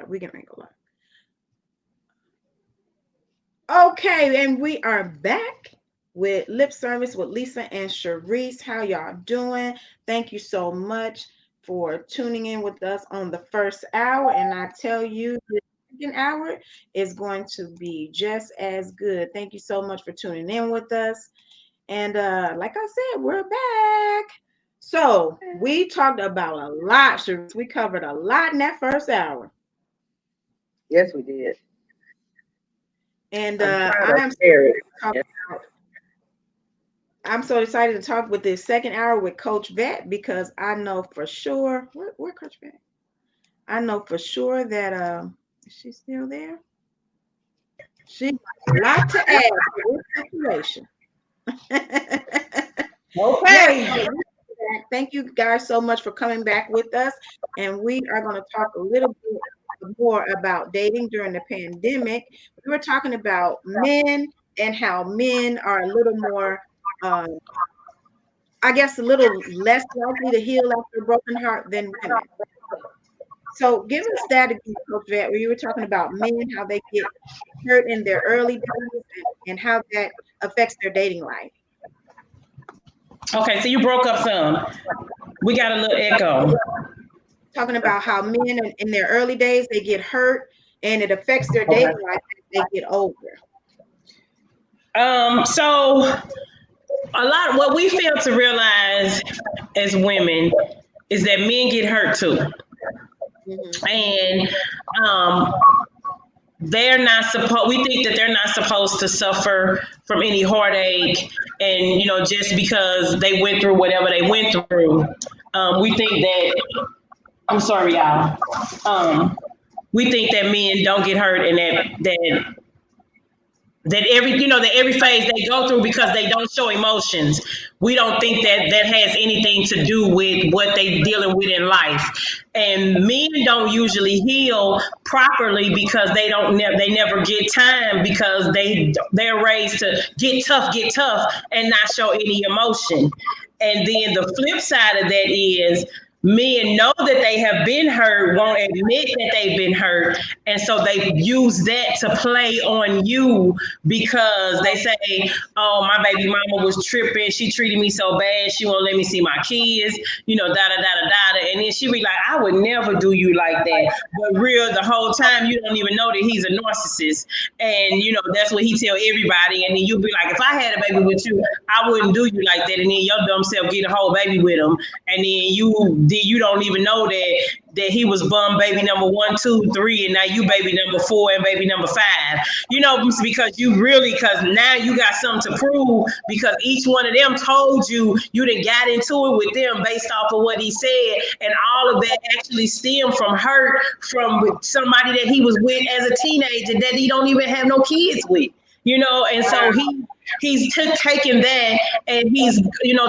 We can go live. Okay, and we are back with Lip Service with Lisa and Shareece. How y'all doing? Thank you so much for tuning in with us on the first hour. And I tell you, the second hour is going to be just as good. Thank you so much for tuning in with us. And like I said, we're back. So we talked about a lot, Shareece. We covered a lot in that first hour. Yes, we did. And I'm trying to share it. I'm so excited to talk with this second hour with Coach Vette because I know for sure where Coach Vette? I know for sure that is she still there? She got a lot to add to this situation. Okay. Yeah, thank you guys so much for coming back with us. And we are going to talk a little bit more about dating during the pandemic. We were talking about men and how men are a little more I guess a little less likely to heal after a broken heart than women. So give us that again, Coach Vet, where you were talking about men, how they get hurt in their early days and how that affects their dating life. Okay, so you broke up some. We got a little echo. Talking about how men in their early days, they get hurt and it affects their dating life as they get older. So a lot what we fail to realize as women is that men get hurt too. And they're not supposed we think that they're not supposed to suffer from any heartache and just because they went through whatever they went through. We think that I'm sorry, y'all. We think that men don't get hurt and that every phase they go through because they don't show emotions. We don't think that has anything to do with what they dealing with in life. And men don't usually heal properly because they never get time because they're raised to get tough, and not show any emotion. And then the flip side of that is men know that they have been hurt, won't admit that they've been hurt, and so they use that to play on you because they say, "Oh, my baby mama was tripping. She treated me so bad. She won't let me see my kids. Da da da da da." And then she be like, "I would never do you like that." But real, the whole time you don't even know that he's a narcissist, and that's what he tell everybody. And then you'll be like, "If I had a baby with you, I wouldn't do you like that." And then your dumb self get a whole baby with him, and then you don't even know that he was bum baby number 1, 2, 3, and now you baby number 4 and baby number 5. Because now you got something to prove because each one of them told you done got into it with them based off of what he said, and all of that actually stemmed from hurt from somebody that he was with as a teenager that he don't even have no kids with. And so he's taking that and he's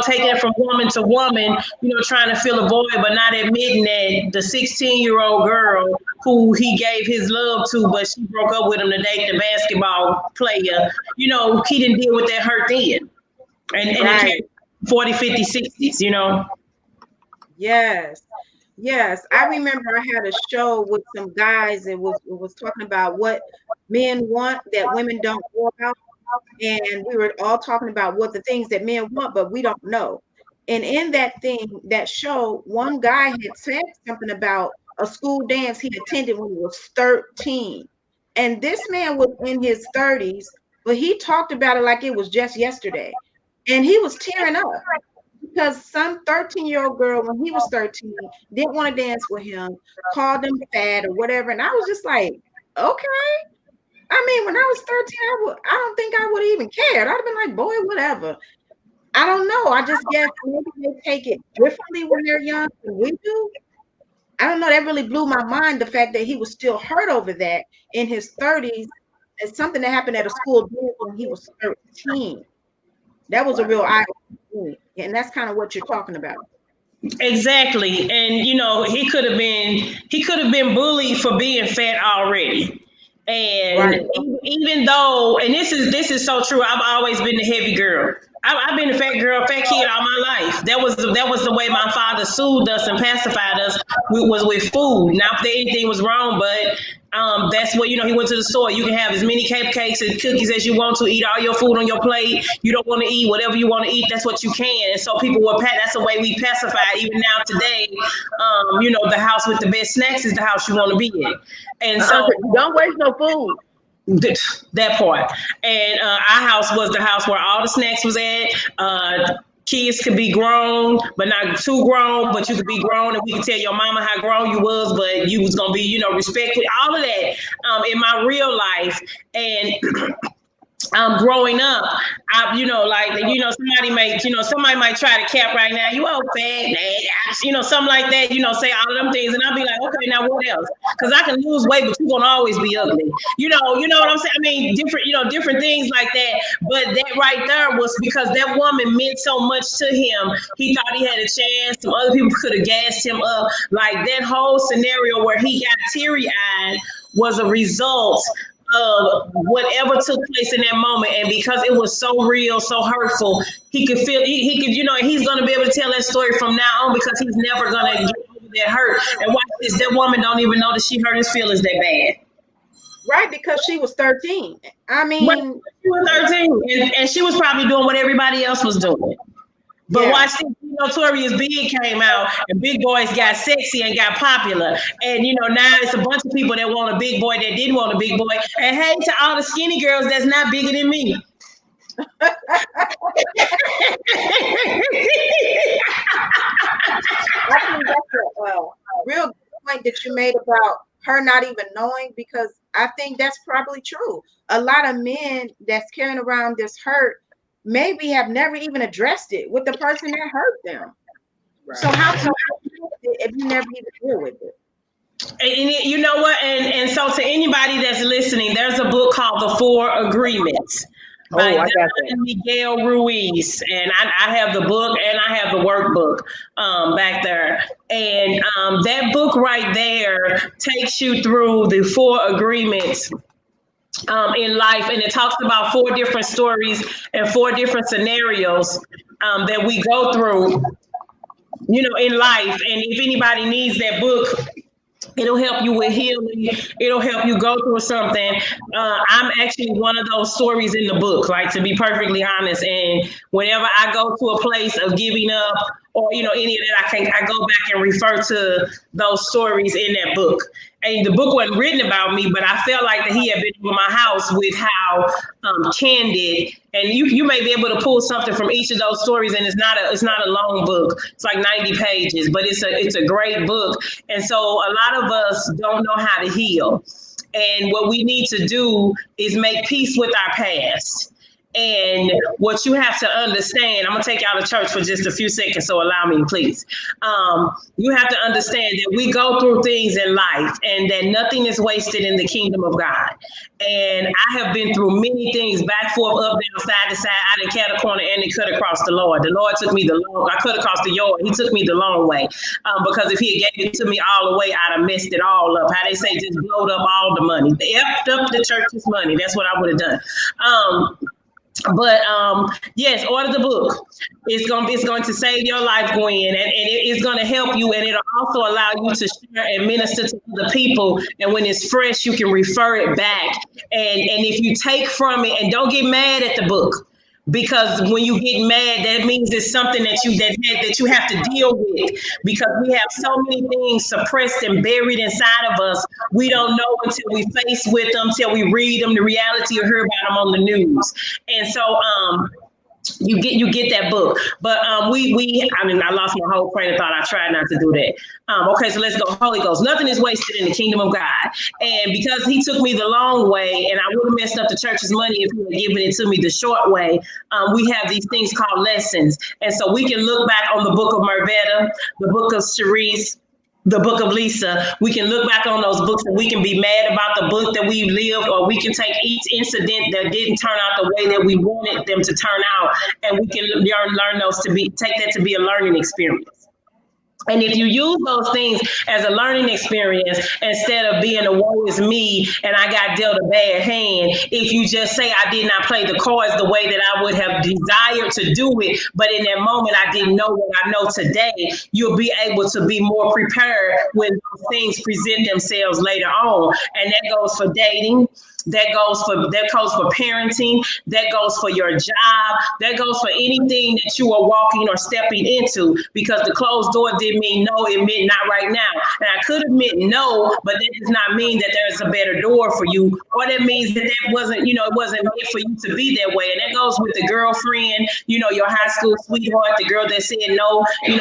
taking it from woman to woman, trying to fill a void but not admitting that the 16-year-old girl who he gave his love to but she broke up with him to date the basketball player, he didn't deal with that hurt then, and it carried 40, 50, 60s. Yes, I remember I had a show with some guys and was talking about what men want that women don't know about. And we were all talking about what the things that men want, but we don't know. And in that show, one guy had said something about a school dance he attended when he was 13. And this man was in his 30s, but he talked about it like it was just yesterday. And he was tearing up because some 13-year-old girl, when he was 13, didn't want to dance with him, called him fat or whatever. And I was just like, okay. I mean, when I was 13, I don't think I would have even cared. I'd have been like, boy, whatever. I don't know. I just guess maybe they take it differently when they're young than we do. I don't know. That really blew my mind, the fact that he was still hurt over that in his 30s. It's something that happened at a school dance when he was 13. That was a real eye-opener. And that's kind of what you're talking about. Exactly. And he could have been bullied for being fat already. And even though, and this is so true, I've always been the heavy girl. I've been a fat girl, fat kid all my life. That was the way my father soothed us and pacified us. Was with food. Not that anything was wrong, but that's what he went to the store. You can have as many cupcakes and cookies as you want to. Eat all your food on your plate. You don't want to eat whatever you want to eat. That's what you can. And so people were that's the way we pacified. Even now today, the house with the best snacks is the house you want to be in. And so don't waste no food. that part. And our house was the house where all the snacks was at. Kids could be grown, but not too grown, but you could be grown and we could tell your mama how grown you was, but you was going to be, respectful, all of that in my real life. And growing up, somebody might try to cap right now, you old fat, something like that, say all of them things. And I'll be like, okay, now what else? Because I can lose weight, but you're going to always be ugly. You know what I'm saying? I mean, different things like that. But that right there was because that woman meant so much to him. He thought he had a chance. Some other people could have gassed him up. Like that whole scenario where he got teary-eyed was a result of whatever took place in that moment. And because it was so real, so hurtful, he could feel, he could, he's going to be able to tell that story from now on because he's never going to get over that hurt. And watch this, that woman don't even know that she hurt his feelings that bad. Right, because she was 13. I mean, she was 13 and she was probably doing what everybody else was doing. But watch this, Notorious Big came out and big boys got sexy and got popular. And, now it's a bunch of people that want a big boy that didn't want a big boy. And hey, to all the skinny girls that's not bigger than me. I think that's a real good point that you made about her not even knowing, because I think that's probably true. A lot of men that's carrying around this hurt maybe have never even addressed it with the person that hurt them. Right. So how can you if you never even deal with it? And you know what? And so to anybody that's listening, there's a book called The 4 Agreements by Miguel Ruiz. And I have the book and I have the workbook back there. And that book right there takes you through the 4 agreements in life, and it talks about 4 different stories and 4 different scenarios that we go through, in life. And if anybody needs that book, it'll help you with healing. It'll help you go through something. I'm actually one of those stories in the book, like, to be perfectly honest. And whenever I go to a place of giving up or, any of that, I go back and refer to those stories in that book. And the book wasn't written about me, but I felt like that he had been over my house with how candid. And you may be able to pull something from each of those stories, and it's not a long book. It's like 90 pages, but it's a great book. And so a lot of us don't know how to heal. And what we need to do is make peace with our past. And what you have to understand, I'm going to take y'all to church for just a few seconds, so allow me, please. You have to understand that we go through things in life and that nothing is wasted in the kingdom of God. And I have been through many things, back, forth, up, down, side to side. I didn't cut a corner and then cut across the Lord. The Lord took me I cut across the yard. He took me the long way. Because if he had gave it to me all the way, I'd have messed it all up. How they say, just blowed up all the money. They effed up the church's money. That's what I would have done. But yes, order the book. It's going to save your life, Gwen, and it is going to help you, and it'll also allow you to share and minister to the people. And when it's fresh, you can refer it back. And if you take from it, and don't get mad at the book, because when you get mad, that means it's something that you have to deal with, because we have so many things suppressed and buried inside of us. We don't know until we face with them, till we read them, the reality, or hear about them on the news. And so you get that book. But I lost my whole train of thought. I tried not to do that. Okay, so let's go. Holy Ghost. Nothing is wasted in the kingdom of God. And because he took me the long way, and I would have messed up the church's money if he had given it to me the short way, we have these things called lessons. And so we can look back on the book of Vette, the book of Shareece, the book of Lisa. We can look back on those books and we can be mad about the book that we lived, or we can take each incident that didn't turn out the way that we wanted them to turn out, and we can learn those take that to be a learning experience. And if you use those things as a learning experience instead of being a woe is me and I got dealt a bad hand, if you just say I did not play the cards the way that I would have desired to do it, but in that moment I didn't know what I know today, you'll be able to be more prepared when things present themselves later on. And that goes for dating. That goes for parenting, that goes for your job, that goes for anything that you are walking or stepping into, because the closed door didn't mean no, it meant not right now. And I could have meant no, but that does not mean that there's a better door for you, or that means that wasn't, it wasn't meant for you to be that way. And that goes with the girlfriend, your high school sweetheart, the girl that said no, I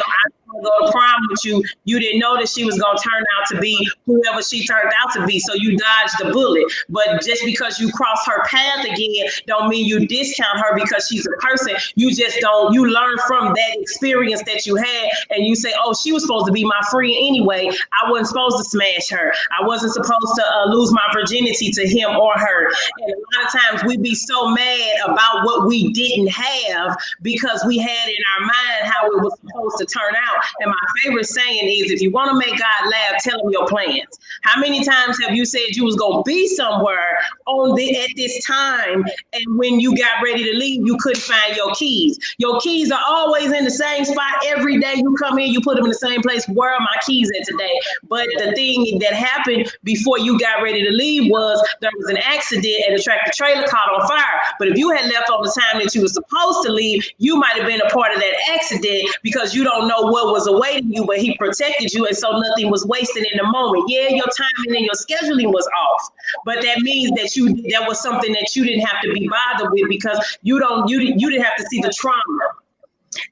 go to prom with you. You didn't know that she was going to turn out to be whoever she turned out to be, so you dodged the bullet. But just because you cross her path again don't mean you discount her because she's a person. You just don't, you learn from that experience that you had, and you say, oh, she was supposed to be my friend anyway. I wasn't supposed to smash her. I wasn't supposed to lose my virginity to him or her. And a lot of times we be so mad about what we didn't have because we had in our mind how it was supposed to turn out. And my favorite saying is, if you want to make God laugh, tell him your plans. How many times have you said you was going to be somewhere at this time, and when you got ready to leave, you couldn't find your keys? Your keys are always in the same spot every day. You come in, you put them in the same place. Where are my keys at today? But the thing that happened before you got ready to leave was there was an accident and the tractor trailer caught on fire. But if you had left on the time that you were supposed to leave, you might have been a part of that accident because you don't know what was awaiting you, but he protected you, and so nothing was wasted in the moment. Yeah, your timing and your scheduling was off, but that means that that was something that you didn't have to be bothered with because you didn't have to see the trauma.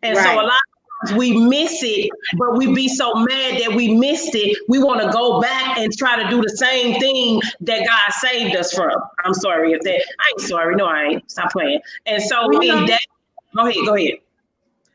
And right. So a lot of times we miss it, but we be so mad that we missed it. We want to go back and try to do the same thing that God saved us from. I'm sorry if that. I ain't sorry. No, I ain't. Stop playing. And so in that, go ahead.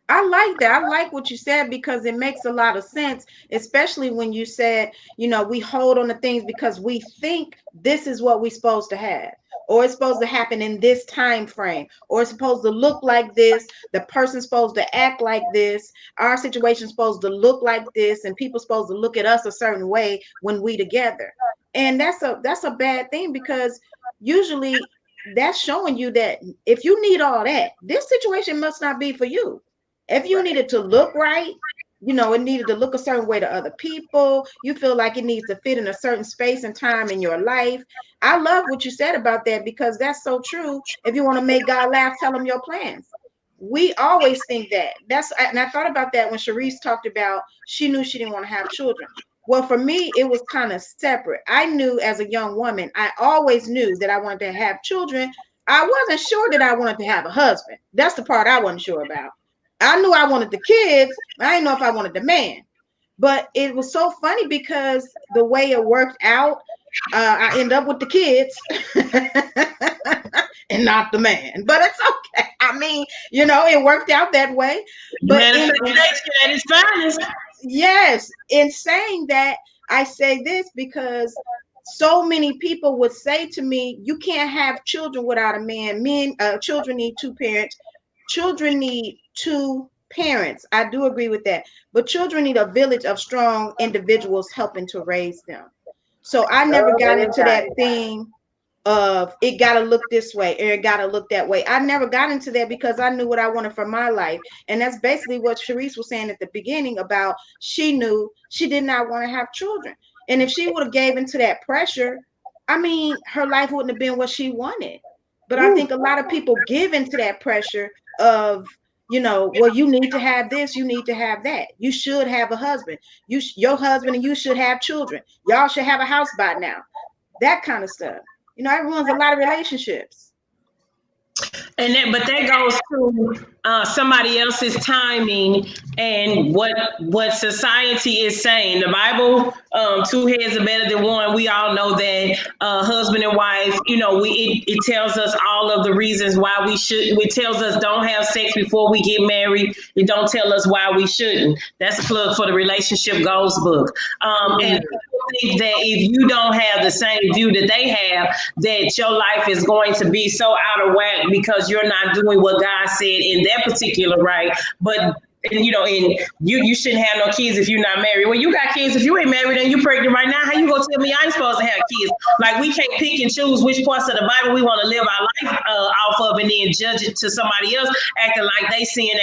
I like that. I like what you said because it makes a lot of sense, especially when you said, we hold on to things because we think this is what we're supposed to have, or it's supposed to happen in this time frame, or it's supposed to look like this. The person's supposed to act like this. Our situation's supposed to look like this, and people supposed to look at us a certain way when we together. And that's a bad thing because usually that's showing you that if you need all that, this situation must not be for you. If you needed to look right, it needed to look a certain way to other people. You feel like it needs to fit in a certain space and time in your life. I love what you said about that because that's so true. If you want to make God laugh, tell him your plans. We always think that. And I thought about that when Shareece talked about she knew she didn't want to have children. Well, for me, it was kind of separate. I knew as a young woman, I always knew that I wanted to have children. I wasn't sure that I wanted to have a husband. That's the part I wasn't sure about. I knew I wanted the kids. I didn't know if I wanted the man. But it was so funny because the way it worked out, I end up with the kids and not the man. But it's okay. I mean, it worked out that way. But yes, in saying that, I say this because so many people would say to me, you can't have children without a man. Children need two parents. Children need two parents. I do agree with that. But children need a village of strong individuals helping to raise them. So I never got into that thing of it got to look this way or it got to look that way. I never got into that because I knew what I wanted for my life. And that's basically what Shareece was saying at the beginning about she knew she did not want to have children. And if she would have gave into that pressure, I mean, her life wouldn't have been what she wanted. But I think a lot of people give into that pressure of, well, you need to have this, you need to have that. You should have a husband. Your husband and you should have children. Y'all should have a house by now. That kind of stuff. It ruins a lot of relationships. But that goes to somebody else's timing and what society is saying. The Bible, two heads are better than one. We all know that husband and wife. It tells us all of the reasons why we should. It tells us don't have sex before we get married. It don't tell us why we shouldn't. That's a plug for the relationship goals book. And I think that if you don't have the same view that they have, that your life is going to be so out of whack because you're not doing what God said in that particular right. But and you shouldn't have no kids if you're not married. Well, you got kids if you ain't married and you pregnant right now. How you gonna tell me I ain't supposed to have kids? Like, we can't pick and choose which parts of the Bible we want to live our life off of, and then judge it to somebody else acting like they seeing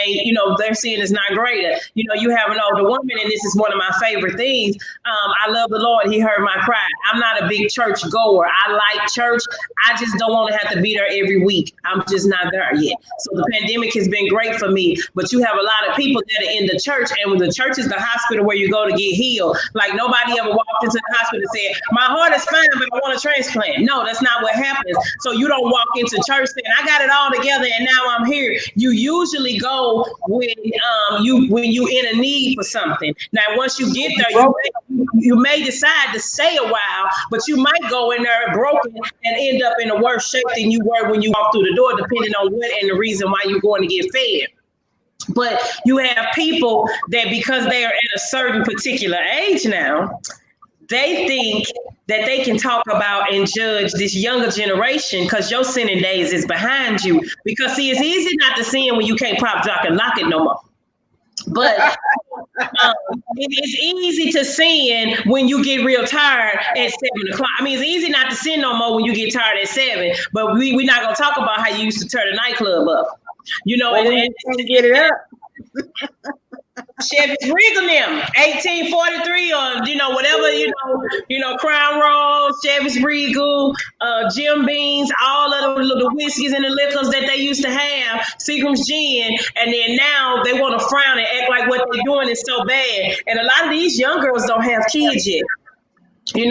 their sin is not greater. You have an older woman, and this is one of my favorite things. I love the Lord. He heard my cry. I'm not a big church goer. I like church. I just don't want to have to be there every week. I'm just not there yet. So the pandemic has been great for me, but you have a lot of people that are in the church, and the church is the hospital where you go to get healed. Like, nobody ever walked into the hospital and said, my heart is fine, but I want a transplant. No, that's not what happens. So you don't walk into church saying, I got it all together and now I'm here. You usually go when you in a need for something. Now, once you get there, you may decide to stay a while, but you might go in there broken and end up in a worse shape than you were when you walked through the door, depending on what and the reason why you're going to get fed. But you have people that, because they are at a certain particular age now, they think that they can talk about and judge this younger generation because your sinning days is behind you. Because, see, it's easy not to sin when you can't pop, drop, and lock it no more. But it's easy to sin when you get real tired at 7 o'clock. I mean, it's easy not to sin no more when you get tired at 7. But we're not going to talk about how you used to turn the nightclub up. And get it up. Chevy's Regal them, 1843, or whatever, Crown Royal, Chevy's Regal, Jim Beams, all of the whiskeys and the liquors that they used to have, Seagram's Gin, and then now they want to frown and act like what they're doing is so bad. And a lot of these young girls don't have kids yet.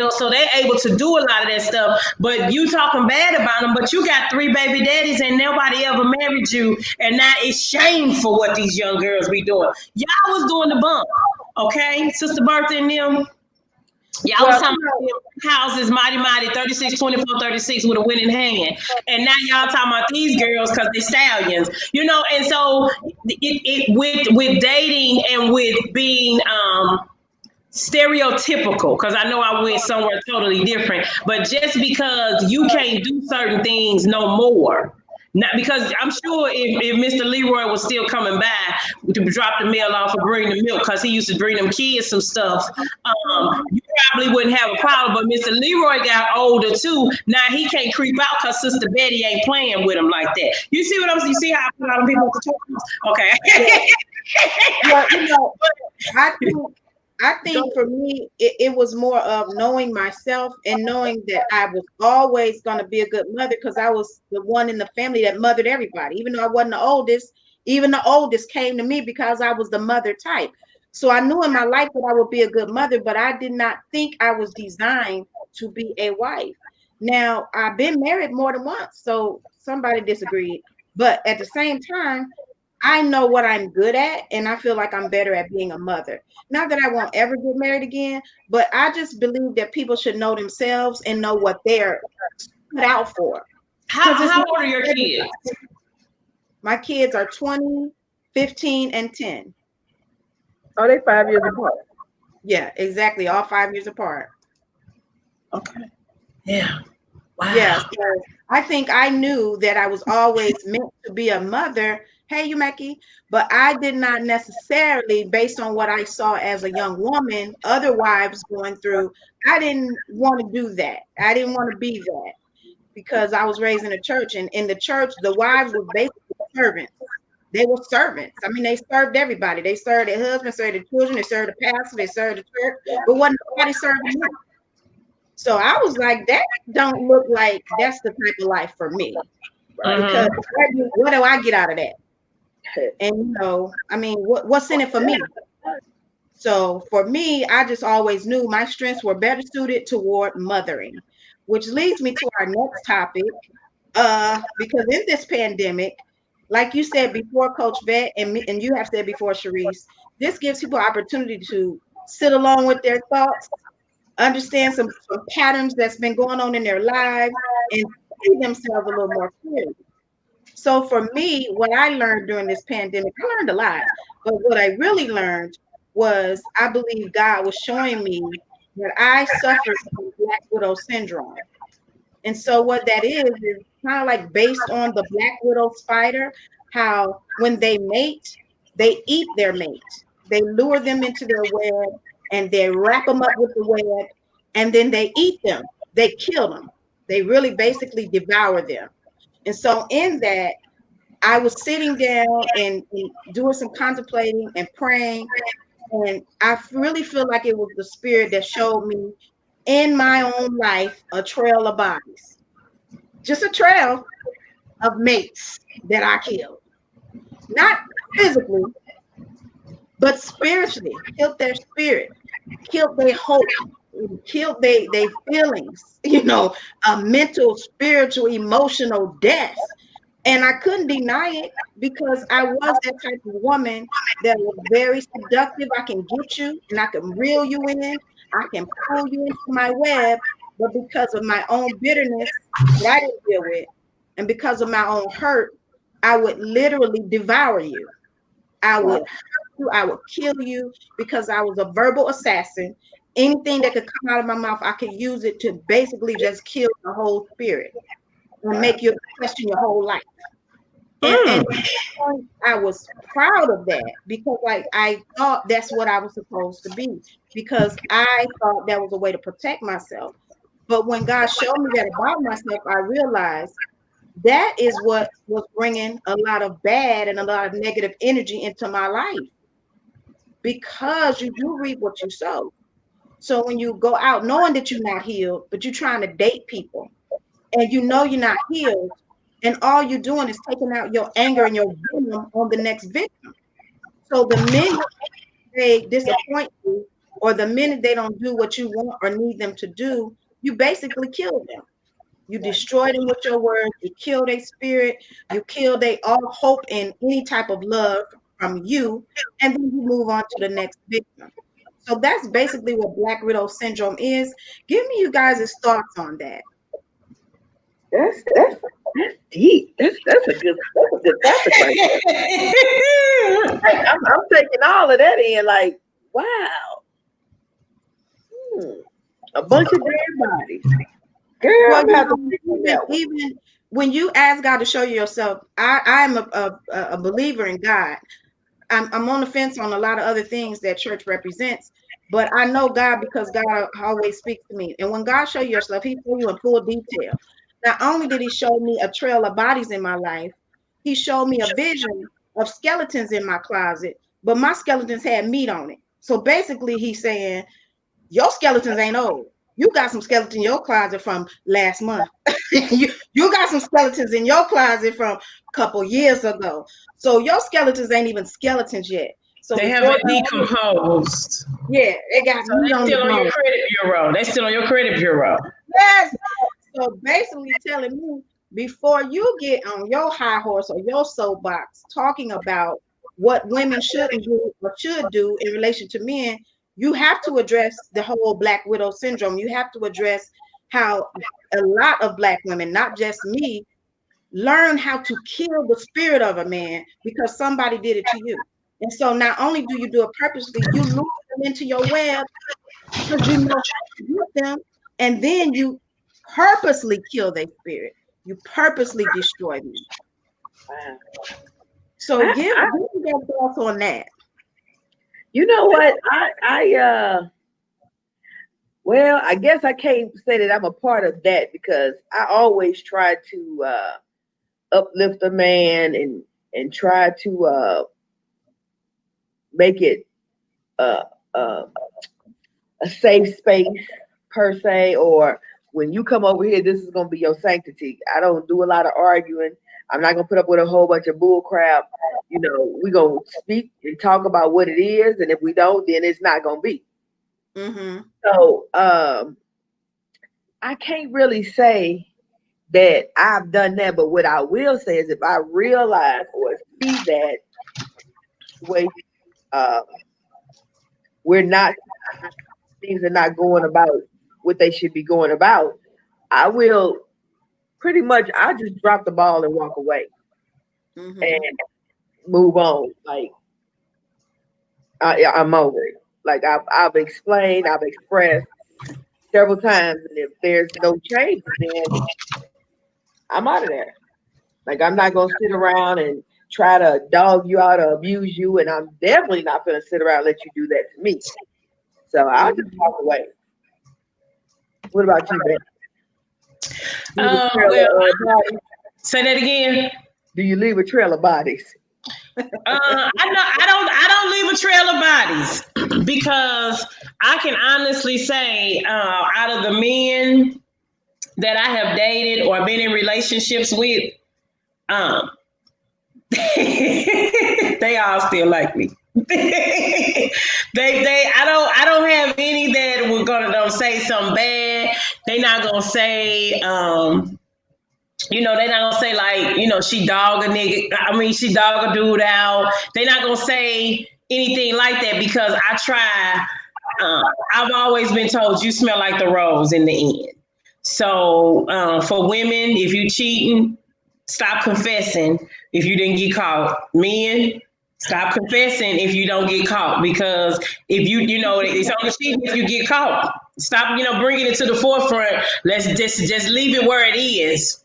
So they're able to do a lot of that stuff, but you talking bad about them, but you got 3 baby daddies and nobody ever married you, and now it's shameful what these young girls be doing. Y'all was doing the bump, okay? Sister Bertha and them, y'all was talking about houses, mighty, 36, 24, 36 with a winning hand, and now y'all talking about these girls because they stallions, and so with dating and with being stereotypical, because I know I went somewhere totally different, but just because you can't do certain things no more, not because I'm sure if Mr. Leroy was still coming by to drop the mail off or bring the milk, because he used to bring them kids some stuff, you probably wouldn't have a problem. But Mr. Leroy got older too. Now he can't creep out because Sister Betty ain't playing with him like that. You see what I'm saying? You see how I put all the people at the top? Okay. Well, I think for me, it was more of knowing myself and knowing that I was always going to be a good mother, because I was the one in the family that mothered everybody. Even though I wasn't the oldest, even the oldest came to me because I was the mother type. So I knew in my life that I would be a good mother, but I did not think I was designed to be a wife. Now, I've been married more than once, so somebody disagreed. But at the same time, I know what I'm good at, and I feel like I'm better at being a mother. Not that I won't ever get married again, but I just believe that people should know themselves and know what they're put out for. How old are your kids? My kids are 20, 15, and 10. Are they 5 years apart? Yeah, exactly. All 5 years apart. Okay. Yeah. Wow. Yeah. So I think I knew that I was always meant to be a mother. Hey, Yumeki. But I did not necessarily, based on what I saw as a young woman, other wives going through, I didn't want to do that. I didn't want to be that, because I was raised in a church, and in the church, the wives were basically servants. They were servants. I mean, they served everybody. They served their husbands, served their children, they served the pastor, they served the church, but wasn't nobody serving them. So I was like, that don't look like that's the type of life for me. Right? Because what do I get out of that? And I mean, what's in it for me? So for me, I just always knew my strengths were better suited toward mothering, which leads me to our next topic. Because in this pandemic, like you said before, Coach Vette, and you have said before, Shareece, this gives people opportunity to sit along with their thoughts, understand some patterns that's been going on in their lives, and see themselves a little more clearly. So for me, what I learned during this pandemic, I learned a lot, but what I really learned was I believe God was showing me that I suffered from Black Widow syndrome. And so what that is kind of like based on the Black Widow spider, how when they mate, they eat their mate. They lure them into their web and they wrap them up with the web and then they eat them. They kill them. They really basically devour them. And so in that, I was sitting down and doing some contemplating and praying. And I really feel like it was the spirit that showed me in my own life a trail of bodies, just a trail of mates that I killed. Not physically, but spiritually, killed their spirit, killed their hope, killed their feelings, a mental, spiritual, emotional death. And I couldn't deny it because I was that type of woman that was very seductive. I can get you and I can reel you in. I can pull you into my web. But because of my own bitterness that I didn't deal with, and because of my own hurt, I would literally devour you. I would hurt you. I would kill you because I was a verbal assassin. Anything that could come out of my mouth, I could use it to basically just kill the whole spirit and make you question your whole life. And I was proud of that because like I thought that's what I was supposed to be because I thought that was a way to protect myself. But when God showed me that about myself, I realized that is what was bringing a lot of bad and a lot of negative energy into my life because you do reap what you sow. So when you go out knowing that you're not healed, but you're trying to date people and you know you're not healed, and all you're doing is taking out your anger and your venom on the next victim. So the minute they disappoint you, or the minute they don't do what you want or need them to do, you basically kill them. You destroy them with your words. You kill their spirit. You kill their all hope in any type of love from you, and then you move on to the next victim. So that's basically what Black Widow syndrome is. Give me you guys' thoughts on that. That's deep. That's a good topic right there. Like, I'm taking all of that in. Like, wow, a bunch of dead bodies. Girl, Well, I'm gonna have to think on that one. even when you ask God to show you yourself, I am a believer in God. I'm on the fence on a lot of other things that church represents, but I know God because God always speaks to me. And when God show you yourself, He show you in full detail. Not only did He show me a trail of bodies in my life, He showed me a vision of skeletons in my closet, but my skeletons had meat on it. So basically, He's saying your skeletons ain't old. You got some skeletons in your closet from last month. you got some skeletons in your closet from a couple years ago. So your skeletons ain't even skeletons yet. So They before haven't decomposed. yeah, they got So meat they on the still on your bone. credit bureau. They still on your credit bureau. Yes. So basically telling me before you get on your high horse or your soapbox talking about what women shouldn't do or should do in relation to men, you have to address the whole Black Widow syndrome. You have to address how a lot of Black women, not just me, learn how to kill the spirit of a man because somebody did it to you. And so not only do you do it purposely, you lure them into your web because you know how to get them, and then you purposely kill their spirit. You purposely destroy them. Wow. So give me your thoughts on that. You know what? Well, I guess I can't say that I'm a part of that because I always try to uplift a man and try to make it uh, uh, a safe space per se, or when you come over here, this is gonna be your sanctity. I don't do a lot of arguing. I'm not gonna put up with a whole bunch of bull crap. We're gonna speak and talk about what it is, and if we don't, then it's not gonna be. Mm-hmm. So I can't really say that I've done that, but what I will say is if I realize or see that way uh, we're not things are not going about what they should be going about, I will pretty much I just drop the ball and walk away Mm-hmm. and move on. Like I'm over it. Like I've explained, I've expressed several times, and if there's no change, then I'm out of there. Like I'm not gonna sit around and try to dog you out or abuse you, and I'm definitely not gonna sit around and let you do that to me. So I'll just walk away. What about you, Ben? Leave a trail Well, of bodies? say that again. Do you leave a trail of bodies? I don't leave a trail of bodies because I can honestly say, out of the men that I have dated or been in relationships with, um, they all still like me. I don't have any that were gonna don't say something bad. They not gonna say they not gonna say like, she dog a nigga. I mean, she dog a dude out. They not gonna say anything like that because I try. I've always been told you smell like the rose in the end. So for women, if you cheating, stop confessing if you didn't get caught. Men, stop confessing if you don't get caught because if it's only cheating if you get caught. Stop, bringing it to the forefront. Let's just leave it where it is.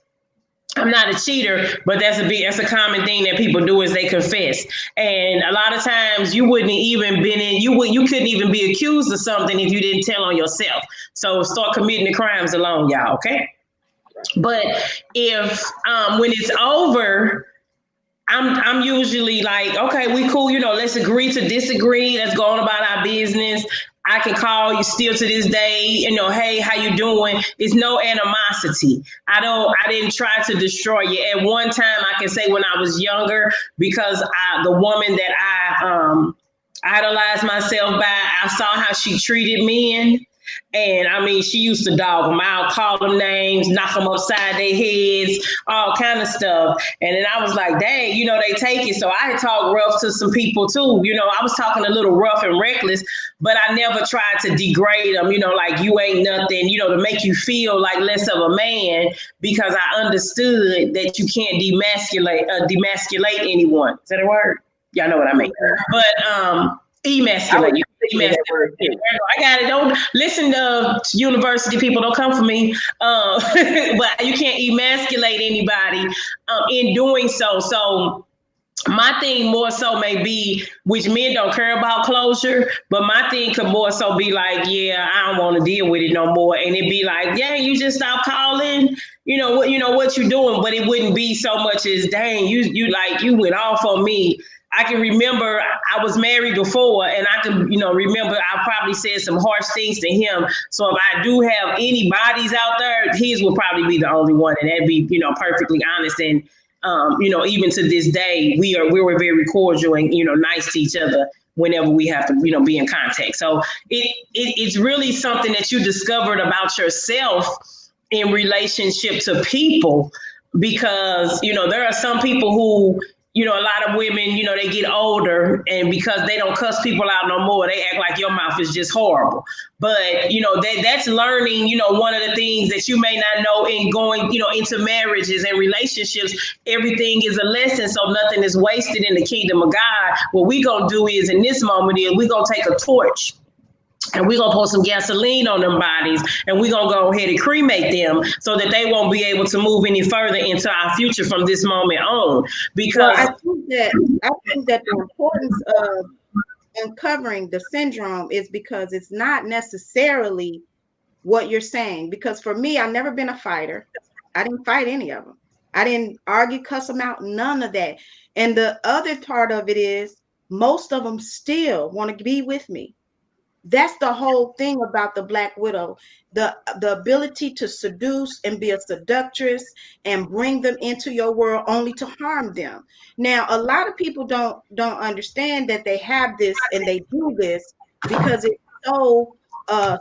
I'm not a cheater, but that's a common thing that people do is they confess. And a lot of times you wouldn't even been in you couldn't even be accused of something if you didn't tell on yourself. So start committing the crimes alone, y'all, okay? But if when it's over, I'm usually like, okay, we cool, let's agree to disagree. Let's go on about our business. I can call you still to this day, hey, how you doing? It's no animosity. I didn't try to destroy you. At one time, I can say when I was younger, because the woman that I idolized myself by, I saw how she treated men. And I mean, she used to dog them out, call them names, knock them upside their heads, all kind of stuff. And then I was like, dang, they take it. So I had talked rough to some people too. I was talking a little rough and reckless, but I never tried to degrade them, like you ain't nothing, to make you feel like less of a man because I understood that you can't demasculate anyone. Is that a word? Y'all know what I mean. But emasculate. I got it. Don't listen to university people. Don't come for me. But you can't emasculate anybody in doing so. So my thing more so may be, which men don't care about closure, but my thing could more so be like, yeah, I don't want to deal with it no more. And it'd be like, yeah, you just stop calling, what you doing. But it wouldn't be so much as, dang, you went off on me. I can remember I was married before, and I can, remember I probably said some harsh things to him. So if I do have any bodies out there, his will probably be the only one, and that'd be, perfectly honest. And even to this day, we were very cordial and nice to each other whenever we have to be in contact. So it's really something that you discovered about yourself in relationship to people, because there are some people who a lot of women, they get older, and because they don't cuss people out no more, they act like your mouth is just horrible. But, that's learning, one of the things that you may not know in going, into marriages and relationships. Everything is a lesson, so nothing is wasted in the kingdom of God. What we going to do is, in this moment, we're going to take a torch, and we're going to pour some gasoline on them bodies, and we're going to go ahead and cremate them so that they won't be able to move any further into our future from this moment on. Because I think that the importance of uncovering the syndrome is because it's not necessarily what you're saying. Because for me, I've never been a fighter. I didn't fight any of them. I didn't argue, cuss them out, none of that. And the other part of it is most of them still want to be with me. That's the whole thing about the Black Widow, the ability to seduce and be a seductress and bring them into your world only to harm them. Now, a lot of people don't understand that they have this and they do this because it's so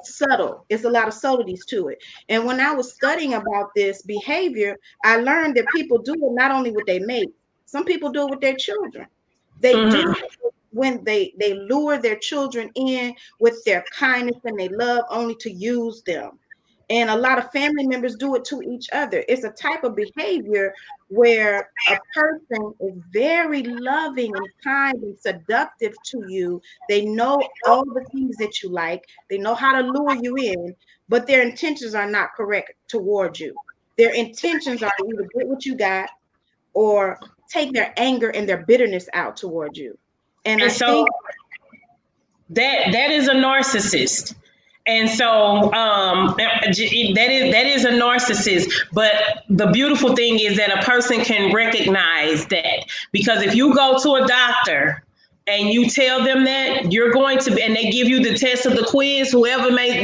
subtle. It's a lot of subtleties to it. And when I was studying about this behavior, I learned that people do it not only with their mates, some people do it with their children. They do when they lure their children in with their kindness and they love only to use them. And a lot of family members do it to each other. It's a type of behavior where a person is very loving and kind and seductive to you. They know all the things that you like. They know how to lure you in, but their intentions are not correct towards you. Their intentions are to either get what you got, or take their anger and their bitterness out toward you. And And I so think that is a narcissist. And so that is a narcissist. But the beautiful thing is that a person can recognize that, because if you go to a doctor and you tell them that you're going to be, and they give you the test of the quiz, whoever may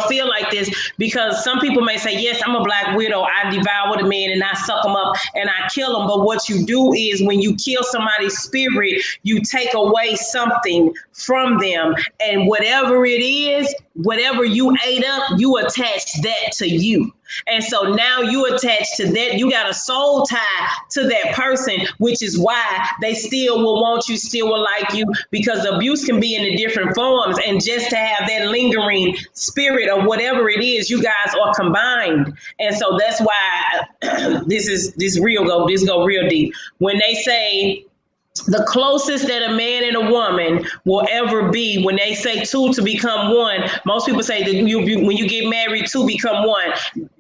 feel like this, because some people may say, yes, I'm a black widow, I devour the men and I suck them up and I kill them. But what you do is, when you kill somebody's spirit, you take away something from them, and whatever it is, whatever you ate up, you attach that to you. And so now you attach to that. You got a soul tie to that person, which is why they still will want you, still will like you, because abuse can be in the different forms. And just to have that lingering spirit of whatever it is, you guys are combined. And so that's why this go real deep. When they say the closest that a man and a woman will ever be, when they say two to become one, most people say that when you get married, two become one.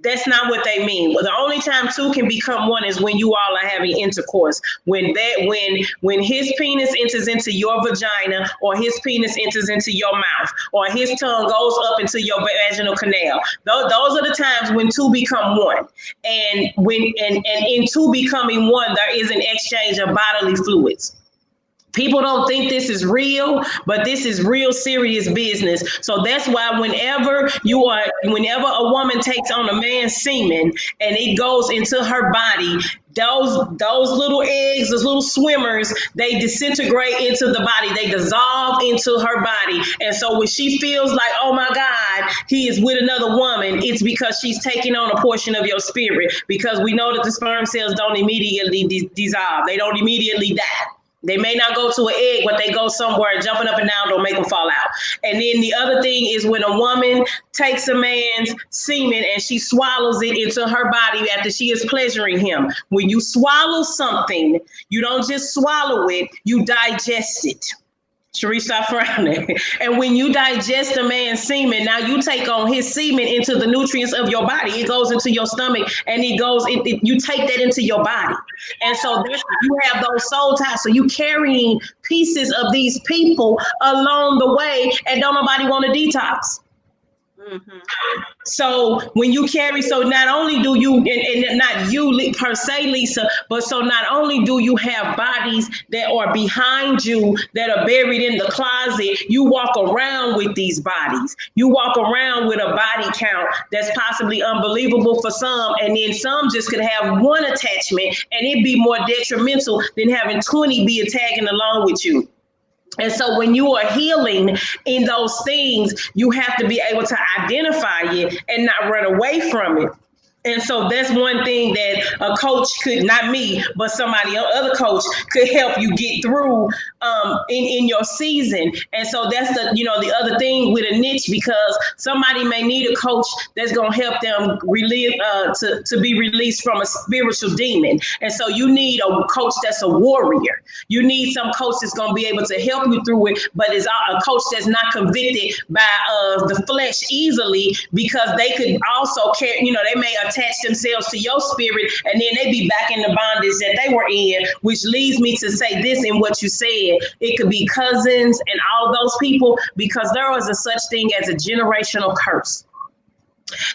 That's not what they mean. Well, the only time two can become one is when you all are having intercourse. When his penis enters into your vagina, or his penis enters into your mouth, or his tongue goes up into your vaginal canal. Those are the times when two become one. And in two becoming one, there is an exchange of bodily fluids. People don't think this is real, but this is real serious business. So that's why whenever a woman takes on a man's semen and it goes into her body, those little eggs, those little swimmers, they disintegrate into the body. They dissolve into her body. And so when she feels like, oh my God, he is with another woman, it's because she's taking on a portion of your spirit. Because we know that the sperm cells don't immediately dissolve. They don't immediately die. They may not go to an egg, but they go somewhere. Jumping up and down don't make them fall out. And then the other thing is, when a woman takes a man's semen and she swallows it into her body after she is pleasuring him. When you swallow something, you don't just swallow it, you digest it. Shareece, stop frowning. And when you digest a man's semen, now you take on his semen into the nutrients of your body. It goes into your stomach, and you take that into your body. And so you have those soul ties. So you carrying pieces of these people along the way, and don't nobody want to detox. Mm-hmm. So when you carry, so not only do you, and not you per se, Lisa, but so not only do you have bodies that are behind you that are buried in the closet, you walk around with these bodies. You walk around with a body count that's possibly unbelievable for some, and then some just could have one attachment and it'd be more detrimental than having 20 be tagging along with you. And so when you are healing in those things, you have to be able to identify it and not run away from it. And so that's one thing that a coach could, not me, but somebody, other coach could help you get through in your season. And so that's the other thing with a niche, because somebody may need a coach that's going to help them to be released from a spiritual demon. And so you need a coach that's a warrior. You need some coach that's going to be able to help you through it, but is a coach that's not convicted by the flesh easily, because they could also care, they may attach themselves to your spirit, and then they be back in the bondage that they were in, which leads me to say this in what you said. It could be cousins and all those people, because there was a such thing as a generational curse.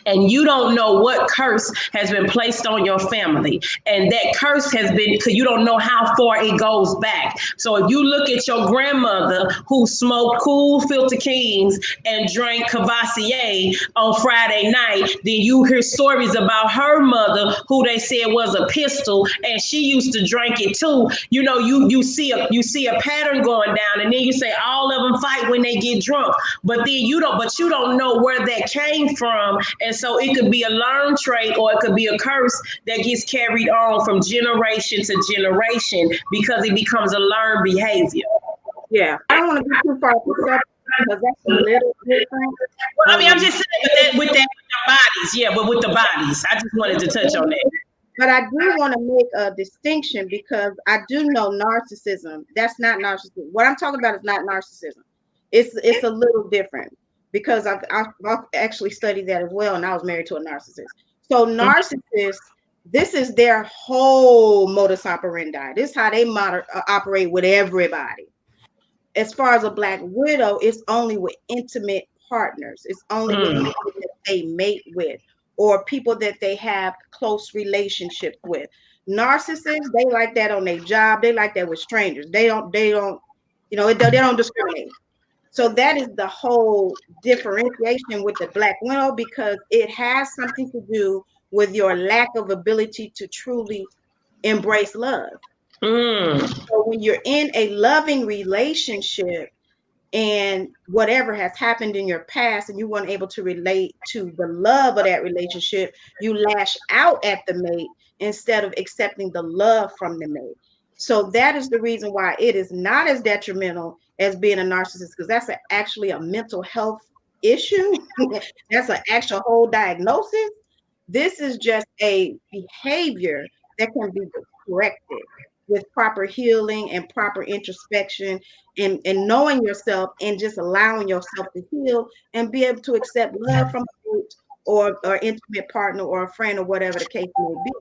And you don't know what curse has been placed on your family. And that curse has been, because you don't know how far it goes back. So if you look at your grandmother who smoked Cool Filter Kings and drank Cavassier on Friday night, then you hear stories about her mother who they said was a pistol, and she used to drink it too. You see a pattern going down, and then you say all of them fight when they get drunk. But then you don't know where that came from. And so it could be a learned trait, or it could be a curse that gets carried on from generation to generation, because it becomes a learned behavior. Yeah, I don't want to get too far off the subject, because that's a little different. Well, I'm just saying with the bodies. Yeah, but with the bodies, I just wanted to touch on that. But I do want to make a distinction, because I do know narcissism. That's not narcissism. What I'm talking about is not narcissism. It's a little different, because I've actually studied that as well, and I was married to a narcissist. So narcissists This is their whole modus operandi. This is how they operate with everybody. As far as a Black widow, it's only with intimate partners. It's only with Mm. people that they mate with or people that they have close relationships with. Narcissists, they like that on their job. They like that with strangers. They don't, they don't discriminate. So that is the whole differentiation with the Black widow because it has something to do with your lack of ability to truly embrace love. Mm. So when you're in a loving relationship, and whatever has happened in your past and you weren't able to relate to the love of that relationship, you lash out at the mate instead of accepting the love from the mate. So that is the reason why it is not as detrimental as being a narcissist, because that's actually a mental health issue. That's an actual whole diagnosis. This is just a behavior that can be corrected with proper healing and proper introspection and knowing yourself and just allowing yourself to heal and be able to accept love from a mate or intimate partner or a friend or whatever the case may be.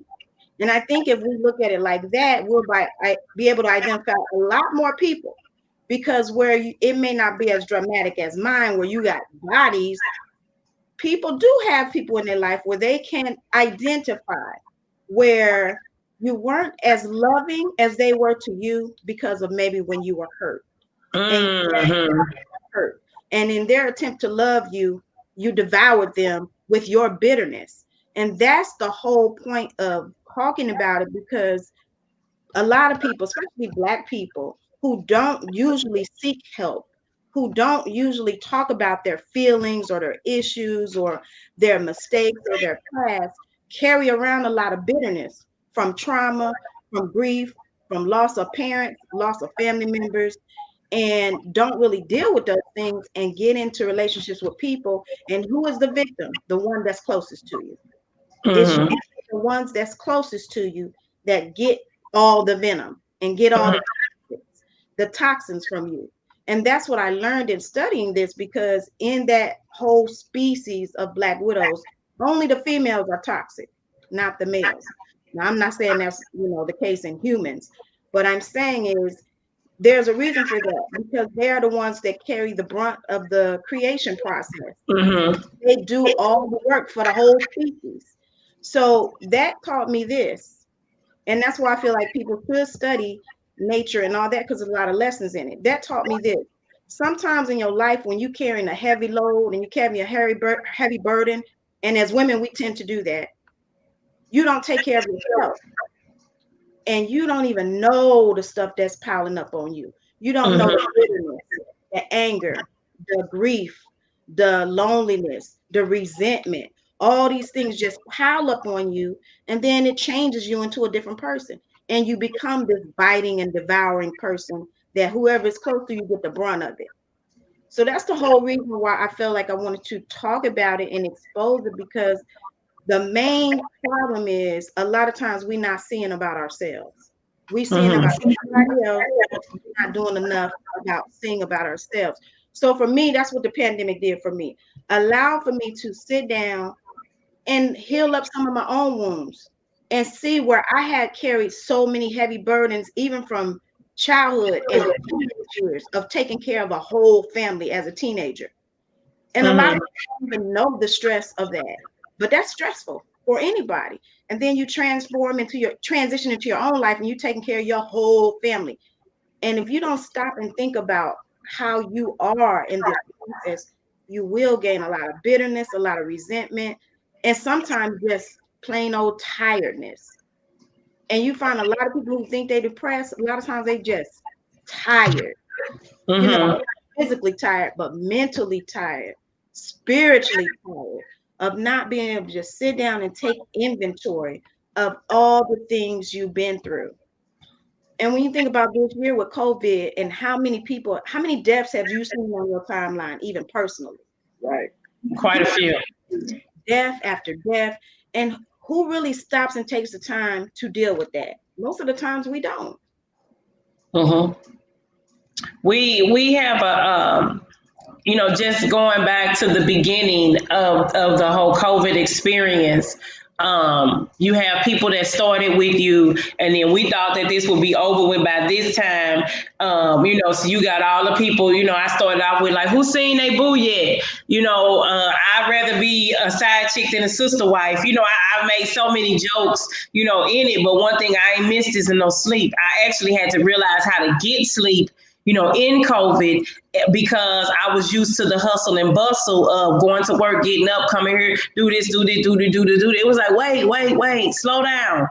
And I think if we look at it like that, be able to identify a lot more people because it may not be as dramatic as mine, where you got bodies, people do have people in their life where they can identify where you weren't as loving as they were to you because of maybe when you were hurt and Mm-hmm. hurt. And in their attempt to love you, you devoured them with your bitterness. And that's the whole point of talking about it, because a lot of people, especially Black people, who don't usually seek help, who don't usually talk about their feelings or their issues or their mistakes or their past, carry around a lot of bitterness from trauma, from grief, from loss of parents, loss of family members, and don't really deal with those things and get into relationships with people. And who is the victim? The one that's closest to you. It's Mm-hmm. the ones that's closest to you that get all the venom and get all the toxins from you. And that's what I learned in studying this, because in that whole species of Black widows, only the females are toxic, not the males. Now, I'm not saying that's the case in humans, but I'm saying is there's a reason for that, because they're the ones that carry the brunt of the creation process. Mm-hmm. They do all the work for the whole species. So that taught me this. And that's why I feel like people should study nature and all that, because there's a lot of lessons in it. That taught me this. Sometimes in your life, when you're carrying a heavy load and you carry a heavy burden, and as women, we tend to do that, you don't take care of yourself. And you don't even know the stuff that's piling up on you. You don't know the bitterness, the anger, the grief, the loneliness, the resentment. All these things just pile up on you, and then it changes you into a different person. And you become this biting and devouring person that whoever is close to you get the brunt of it. So that's the whole reason why I felt like I wanted to talk about it and expose it, because the main problem is a lot of times we're not seeing about ourselves. We seeing about Mm-hmm. everybody else, not doing enough about seeing about ourselves. So for me, that's what the pandemic did for me. Allow for me to sit down and heal up some of my own wounds and see where I had carried so many heavy burdens, even from childhood and teenage years of taking care of a whole family as a teenager. And a lot of Mm-hmm. people don't even know the stress of that, but that's stressful for anybody. And then you transition into your own life, and you're taking care of your whole family. And if you don't stop and think about how you are in this process, you will gain a lot of bitterness, a lot of resentment, and sometimes just plain old tiredness. And you find a lot of people who think they're depressed, a lot of times they just tired, you know, Mm-hmm. physically tired, but mentally tired, spiritually tired of not being able to just sit down and take inventory of all the things you've been through. And when you think about this year with COVID and how many people, how many deaths have you seen on your timeline, even personally? Right. Quite a few. Death after death. And who really stops and takes the time to deal with that? Most of the times we don't. Mm-hmm. We have just going back to the beginning of the whole COVID experience. You have people that started with you, and then we thought that this would be over with by this time. So you got all the people. I started off with like, who seen they boo yet? I'd rather be a side chick than a sister wife. I made so many jokes, in it. But one thing I ain't missed is no sleep. I actually had to realize how to get sleep, in COVID, because I was used to the hustle and bustle of going to work, getting up, coming here, do this, do this, do this, do this, do this. It was like, wait, slow down,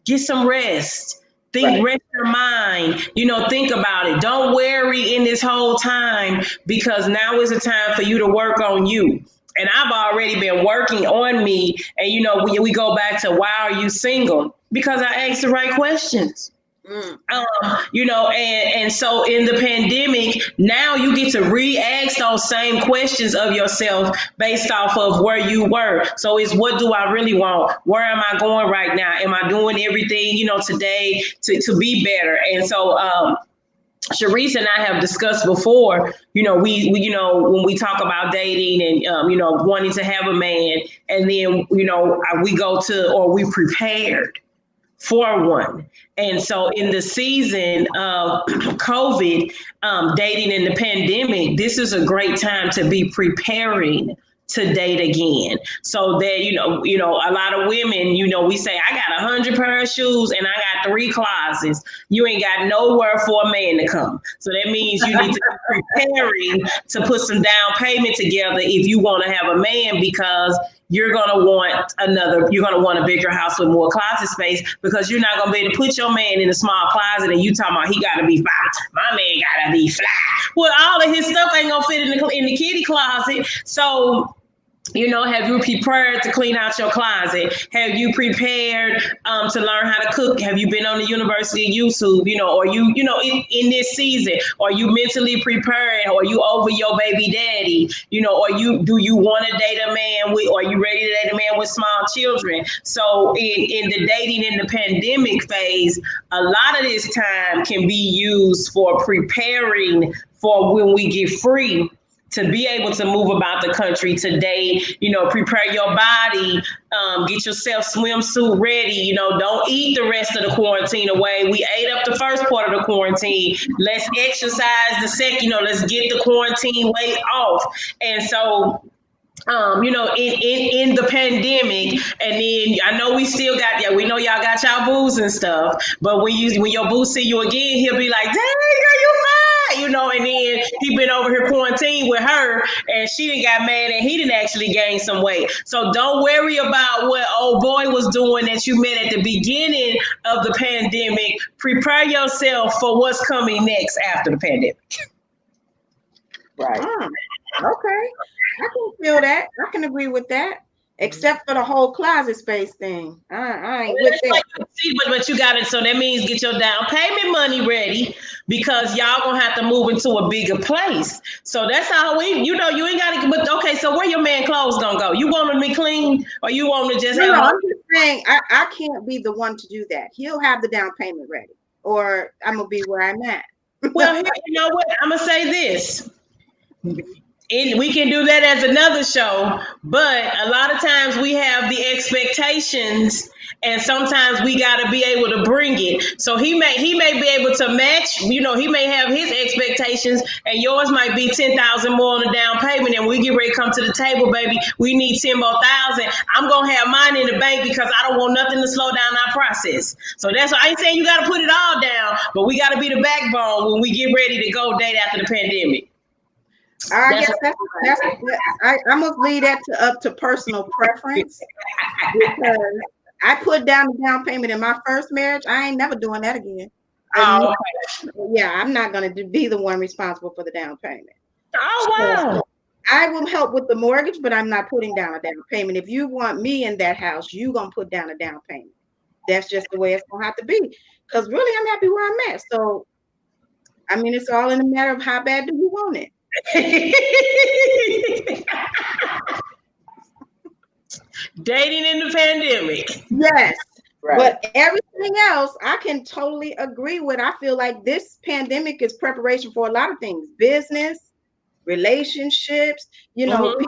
get some rest. Think, rest your mind, think about it. Don't worry in this whole time, because now is the time for you to work on you. And I've already been working on me. And, we go back to, why are you single? Because I asked the right questions. And so in the pandemic, now you get to re-ask those same questions of yourself based off of where you were. So it's, what do I really want? Where am I going right now? Am I doing everything, today to be better? And so, Shareece and I have discussed before, we when we talk about dating and, wanting to have a man, and then, we go to, or we prepared for one. And so in the season of COVID, dating in the pandemic, this is a great time to be preparing to date again. So that, a lot of women, we say, I got 100 pair of shoes and I got 3 closets. You ain't got nowhere for a man to come. So that means you need to be preparing to put some down payment together if you want to have a man, because you're going to want a bigger house with more closet space, because you're not going to be able to put your man in a small closet and you talking about he got to be fly. My man got to be fly. Well, all of his stuff ain't going to fit in the kitty closet. So, have you prepared to clean out your closet? Have you prepared to learn how to cook? Have you been on the University of YouTube? Or in this season, are you mentally prepared? Or are you over your baby daddy? Or do you want to date a man with? Or are you ready to date a man with small children? So in the dating in the pandemic phase, a lot of this time can be used for preparing for when we get free, to be able to move about the country today, prepare your body, get yourself swimsuit ready, don't eat the rest of the quarantine away. We ate up the first part of the quarantine. Let's exercise the second, let's get the quarantine weight off. And so, in the pandemic, and then I know we still got, we know y'all got y'all boos and stuff, but when your boo see you again, he'll be like, dang, girl, you fine. And then he been over here quarantined with her, and she didn't got mad, and he didn't actually gain some weight. So don't worry about what old boy was doing that you met at the beginning of the pandemic. Prepare yourself for what's coming next after the pandemic. Right. Okay. I can feel that. I can agree with that. Except for the whole closet space thing. I ain't with that. But you got it. So that means get your down payment money ready, because y'all gonna have to move into a bigger place. So that's how you ain't got to. But okay, so where your man clothes gonna go? You want them to be clean, or you want to just have? I'm just saying I can't be the one to do that. He'll have the down payment ready, or I'm gonna be where I'm at. Well, here, you know what? I'm gonna say this. We can do that as another show, but a lot of times we have the expectations, and sometimes we got to be able to bring it. So he may be able to match. He may have his expectations, and yours might be 10,000 more on the down payment. And we get ready to come to the table, baby. We need 10 more thousand. I'm gonna have mine in the bank because I don't want nothing to slow down our process. So that's why I ain't saying you got to put it all down, but we got to be the backbone when we get ready to go date after the pandemic. I guess I must leave that up to personal preference, because I put down the down payment in my first marriage. I ain't never doing that again. Oh, okay. Yeah, I'm not going to be the one responsible for the down payment. Oh, wow. So I will help with the mortgage, but I'm not putting down a down payment. If you want me in that house, you're going to put down a down payment. That's just the way it's going to have to be, because really I'm happy where I'm at. So, I mean, it's all in a matter of how bad do you want it. Dating in the pandemic. Yes. Right. But everything else I can totally agree with. I feel like this pandemic is preparation for a lot of things: business, relationships, people that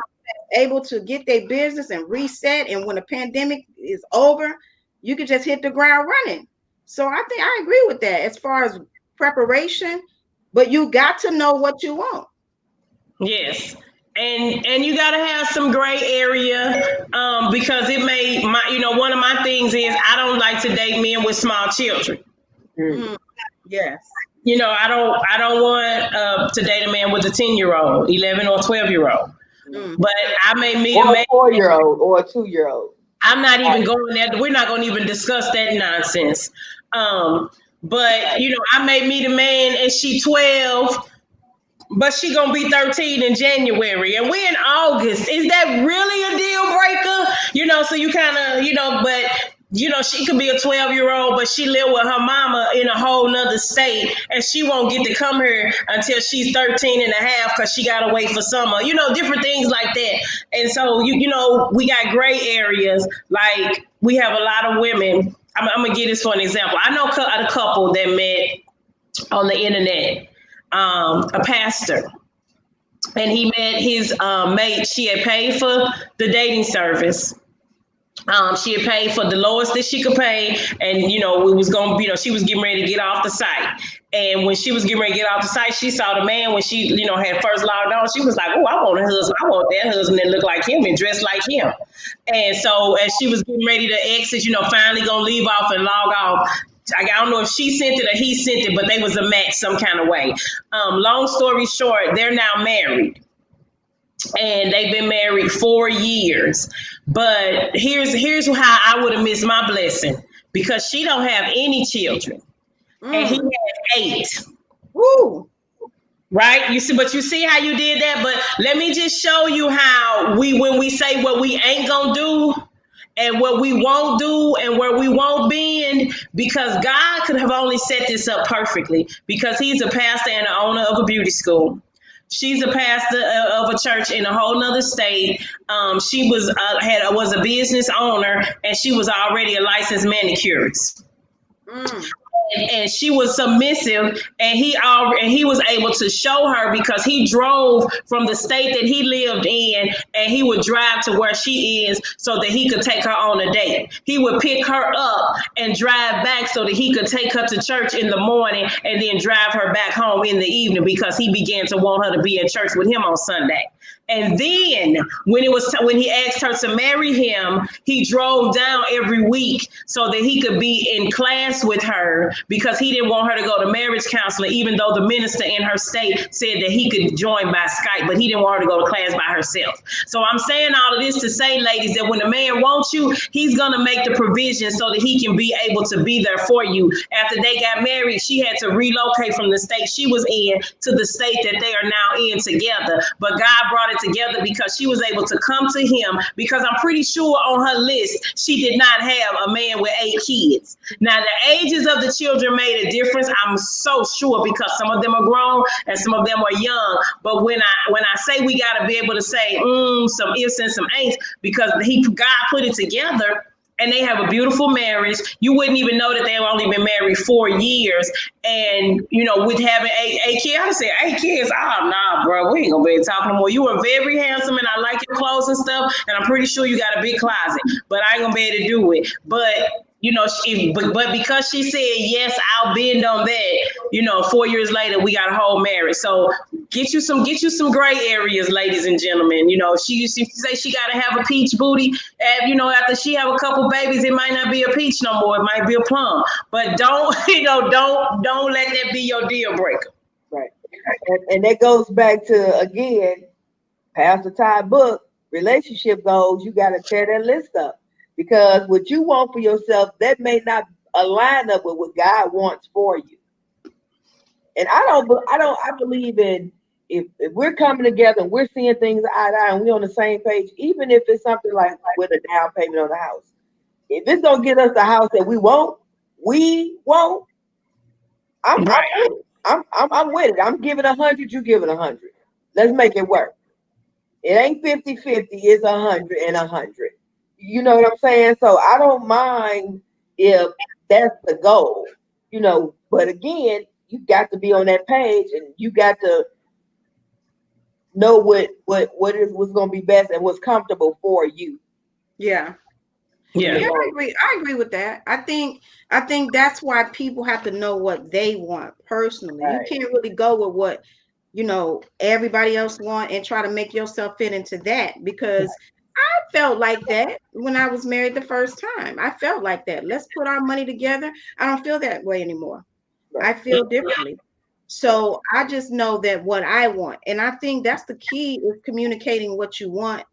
able to get their business and reset, and when the pandemic is over, you can just hit the ground running. So I think I agree with that as far as preparation, but you got to know what you want. Yes. And you gotta have some gray area, because it may my one of my things is I don't like to date men with small children. Mm, yes. I don't want to date a man with a 10-year-old, 11 or 12-year-old. Mm, But I may meet a Or a man. 4-year-old or a 2-year-old. I'm not even going there. We're not going to even discuss that nonsense. But I may meet a man and she 12, but she gonna be 13 in January, and we're in August. Is that really a deal breaker? So you kind of, but she could be a 12-year-old, but she live with her mama in a whole nother state, and she won't get to come here until she's 13 and a half because she gotta wait for summer. Different things like that. And so we got gray areas. Like we have a lot of women. I'm gonna give this for an example. I know a couple that met on the internet, a pastor, and he met his mate. She had paid for the dating service. She had paid for the lowest that she could pay, and it was gonna, she was getting ready to get off the site. And when she was getting ready to get off the site, she saw the man when she, had first logged on. She was like, "Oh, I want a husband. I want that husband that look like him and dress like him." And so as she was getting ready to exit, finally gonna leave off and log off. I don't know if she sent it or he sent it, but they was a match some kind of way. Long story short, they're now married. And they've been married 4 years. But here's how I would have missed my blessing, because she don't have any children. And he has 8. Woo. Right? But you see how you did that? But let me just show you how when we say what we ain't gonna do and what we won't do and where we won't bend, because God could have only set this up perfectly, because he's a pastor and the owner of a beauty school. She's a pastor of a church in a whole nother state. She was a business owner, and she was already a licensed manicurist. And she was submissive, and he was able to show her, because he drove from the state that he lived in, and he would drive to where she is so that he could take her on a date. He would pick her up and drive back so that he could take her to church in the morning and then drive her back home in the evening, because he began to want her to be in church with him on Sunday. And then when he asked her to marry him, he drove down every week so that he could be in class with her, because he didn't want her to go to marriage counseling, even though the minister in her state said that he could join by Skype, but he didn't want her to go to class by herself. So I'm saying all of this to say, ladies, that when a man wants you, he's going to make the provision so that he can be able to be there for you. After they got married, she had to relocate from the state she was in to the state that they are now in together. But God brought it together because she was able to come to him, because I'm pretty sure on her list, she did not have a man with 8 kids. Now, the ages of the children made a difference, I'm so sure, because some of them are grown and some of them are young. But when I say we got to be able to say some ifs and some ain'ts, because God put it together, and they have a beautiful marriage. You wouldn't even know that they've only been married 4 years. And, with having 8 kids, I say 8 kids. Oh, nah, bro, we ain't gonna be talking no more. You are very handsome, and I like your clothes and stuff. And I'm pretty sure you got a big closet, but I ain't gonna be able to do it. But, but because she said, yes, I'll bend on that, 4 years later, we got a whole marriage. So get you some gray areas, ladies and gentlemen. She used to say she got to have a peach booty. And, after she have a couple babies, it might not be a peach no more. It might be a plum. But don't let that be your deal breaker. Right. And that goes back to, again, Pastor Ty book, relationship goals. You got to tear that list up, because what you want for yourself, that may not align up with what God wants for you. And I believe in, if we're coming together and we're seeing things eye to eye and we're on the same page, even if it's something like with a down payment on the house, if it's gonna get us the house that we want. I'm with it. I'm giving 100. You giving 100. Let's make it work. It ain't 50-50. It's 100 and 100. You know what I'm saying? So I don't mind if that's the goal. But again, you got to be on that page, and you got to know what's going to be best and what's comfortable for you. Yeah. Yeah. Yeah, I agree with that. I think that's why people have to know what they want personally. You Right. can't really go with what, everybody else want and try to make yourself fit into that, because I felt like that when I was married the first time. I felt like that. Let's put our money together. I don't feel that way anymore. Right. I feel differently. Right. So I just know that what I want. And I think that's the key, is communicating what you want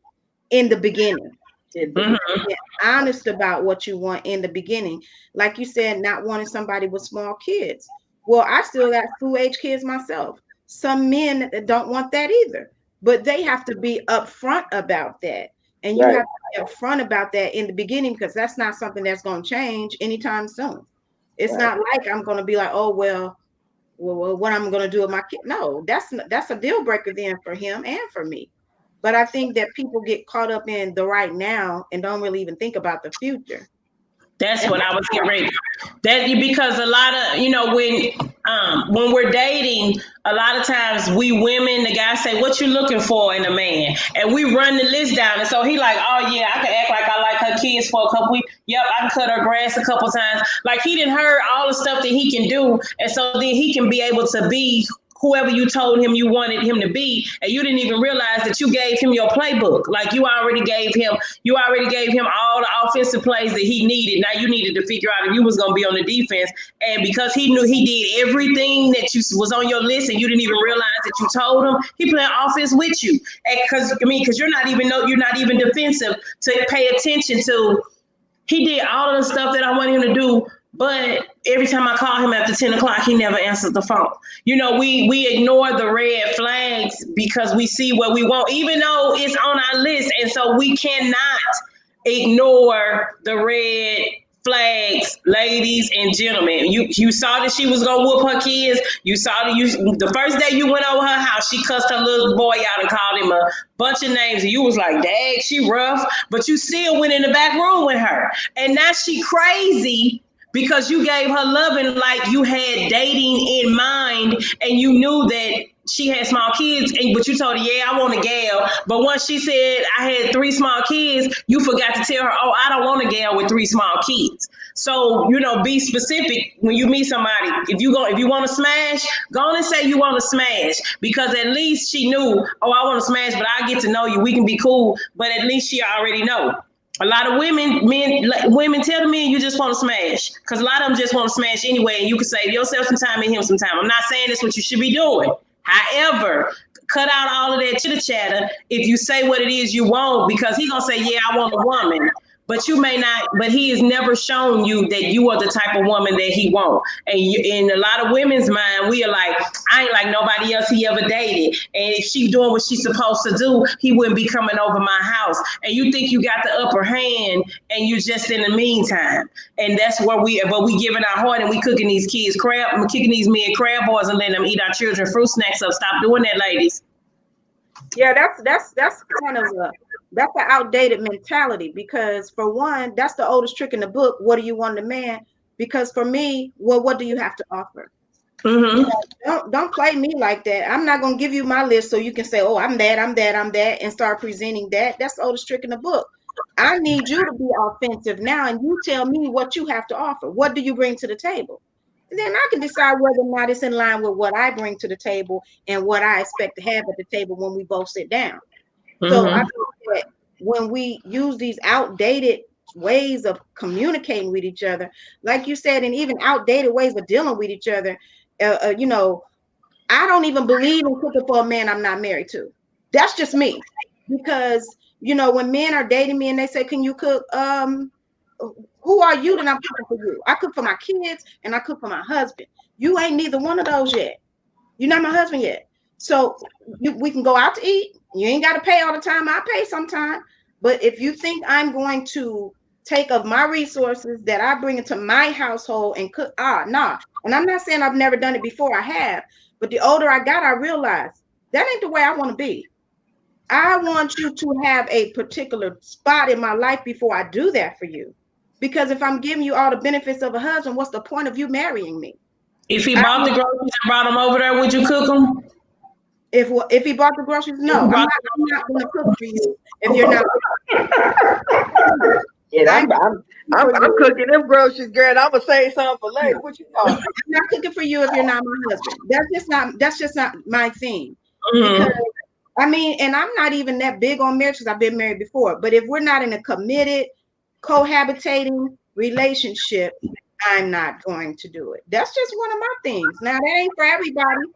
in the beginning. In the Mhm. Being honest about what you want in the beginning. Like you said, not wanting somebody with small kids. Well, I still got school age kids myself. Some men don't want that either, but they have to be upfront about that. And you right. have to be upfront about that in the beginning, because that's not something that's going to change anytime soon. It's Right. not like I'm going to be like, oh, well, what I'm going to do with my kid. No, that's a deal breaker then for him and for me. But I think that people get caught up in the right now and don't really even think about the future. That's And what I was getting ready. Because a lot of when we're dating, a lot of times we women, the guys say, "What you looking for in a man?" And we run the list down, and so he like, "Oh yeah, I can act like I like her kids for a couple weeks. Yep, I can cut her grass a couple times." Like he didn't heard all the stuff that he can do, and so then he can be able to be whoever you told him you wanted him to be, and you didn't even realize that you gave him your playbook. Like you already gave him all the offensive plays that he needed. Now you needed to figure out if you was going to be on the defense. And because he knew he did everything that you was on your list, and you didn't even realize that you told him, he playing offense with you. Because you're not even defensive to pay attention to. He did all of the stuff that I wanted him to do, but every time I call him after 10 o'clock, he never answers the phone. We ignore the red flags because we see what we want, even though it's on our list. And so we cannot ignore the red flags, ladies and gentlemen. You saw that she was gonna whoop her kids. You saw the first day you went over her house, she cussed her little boy out and called him a bunch of names, and you was like, "Dang, she rough," but you still went in the back room with her, and now she crazy because you gave her loving like you had dating in mind, and you knew that she had small kids, but you told her, "Yeah, I want a gal." But once she said, "I had 3 small kids," you forgot to tell her, "Oh, I don't want a gal with 3 small kids." So, be specific when you meet somebody. If you want to smash, go on and say you want to smash, because at least she knew, "Oh, I want to smash, but I get to know you. We can be cool." But at least she already know. A lot of women tell the men you just want to smash, because a lot of them just want to smash anyway, and you can save yourself some time and him some time. I'm not saying that's what you should be doing. However, cut out all of that chitter chatter if you say what it is you want, because he's gonna say, "Yeah, I want a woman." But you may not, but he has never shown you that you are the type of woman that he wants. And in a lot of women's mind, we are like, "I ain't like nobody else he ever dated. And if she doing what she's supposed to do, he wouldn't be coming over my house." And you think you got the upper hand, and you're just in the meantime. And that's where we giving our heart, and we cooking these kids crab, kicking these men crab bars and letting them eat our children fruit snacks up. Stop doing that, ladies. Yeah, that's kind of that's an outdated mentality, because for one, that's the oldest trick in the book. What do you want in a man? Because for me, well, what do you have to offer? Mm-hmm. Don't play me like that. I'm not gonna give you my list so you can say, "Oh, I'm that, I'm that, I'm that," and start presenting that. That's the oldest trick in the book. I need you to be offensive now, and you tell me what you have to offer. What do you bring to the table? And then I can decide whether or not it's in line with what I bring to the table and what I expect to have at the table when we both sit down. So I Mm-hmm. think that when we use these outdated ways of communicating with each other, like you said, and even outdated ways of dealing with each other, I don't even believe in cooking for a man I'm not married to. That's just me. Because, when men are dating me and they say, "Can you cook?" Who are you that I'm cooking for you? I cook for my kids and I cook for my husband. You ain't neither one of those yet. You're not my husband yet. So we can go out to eat. You ain't got to pay all the time. I pay sometime. But if you think I'm going to take of my resources that I bring into my household and cook, nah. And I'm not saying I've never done it before. I have. But the older I got, I realized that ain't the way I want to be. I want you to have a particular spot in my life before I do that for you. Because if I'm giving you all the benefits of a husband, what's the point of you marrying me? If he I bought the want groceries and brought them over there, would you cook them? If he bought the groceries, no, I'm not going to cook for you if you're not. Yeah, I'm I'm cooking them groceries, girl. I'm gonna save some for later. What you I'm talking? not cooking for you if you're not my husband. That's just not my thing. Mm-hmm. Because I mean, and I'm not even that big on marriage because I've been married before. But if we're not in a committed, cohabitating relationship, I'm not going to do it. That's just one of my things. Now that ain't for everybody,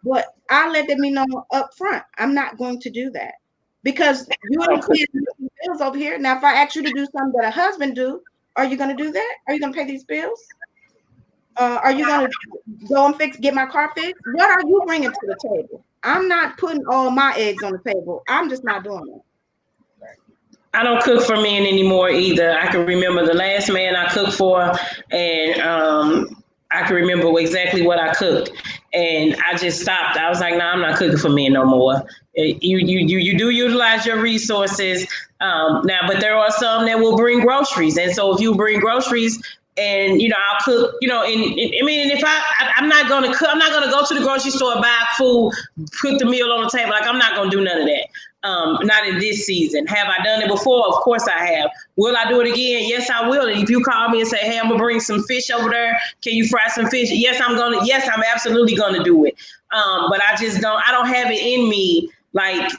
but I let them know up front. I'm not going to do that because you ain't paying the bills over here. Now, if I ask you to do something that a husband do, are you going to do that? Are you going to pay these bills? Are you going to go and get my car fixed? What are you bringing to the table? I'm not putting all my eggs on the table. I'm just not doing it. I don't cook for men anymore either. I can remember the last man I cooked for, and I can remember exactly what I cooked, and I just stopped. I was like, "No, nah, I'm not cooking for men no more." You do utilize your resources now, but there are some that will bring groceries, and so if you bring groceries. And I'll cook. I mean, if I'm not gonna cook. I'm not gonna go to the grocery store, buy food, put the meal on the table. Like I'm not gonna do none of that. Not in this season. Have I done it before? Of course I have. Will I do it again? Yes, I will. And if you call me and say, "Hey, I'm gonna bring some fish over there. Can you fry some fish?" Yes, I'm gonna. Yes, I'm absolutely gonna do it. But I just don't. I don't have it in me. Like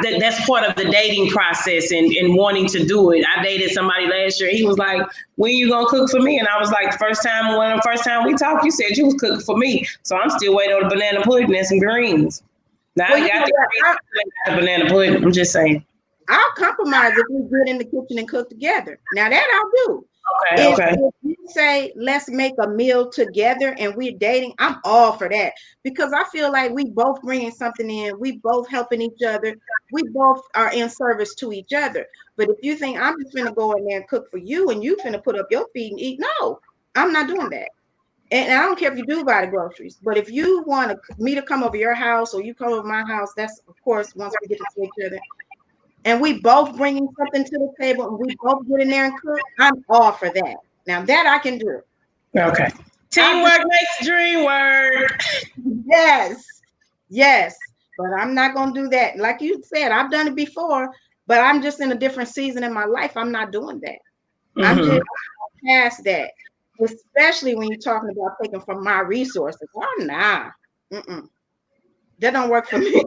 that's part of the dating process and wanting to do it. I dated somebody last year. He was like, "When you gonna cook for me?" And I was like, the first time we talked, you said you was cooking for me. So I'm still waiting on the banana pudding and some greens. Now Well, I got the banana pudding. I'm just saying. I'll compromise if we get in the kitchen and cook together. Now that I'll do. Okay, okay. If you say let's make a meal together and we're dating, I'm all for that because I feel like we both bringing something in, we both helping each other, we both are in service to each other. But if you think I'm just gonna go in there and cook for you and you finna put up your feet and eat, no, I'm not doing that. And I don't care if you do buy the groceries, but if you want me to come over your house or you come over my house, that's of course once we get to see each other and we both bringing something to the table and we both get in there and cook, I'm all for that. Now that I can do. Okay. Teamwork makes dream work. Yes, yes, but I'm not gonna do that. Like you said, I've done it before, but I'm just in a different season in my life. I'm not doing that. I'm just past that, especially when you're talking about taking from my resources. Oh, nah. Mm-mm. That don't work for me.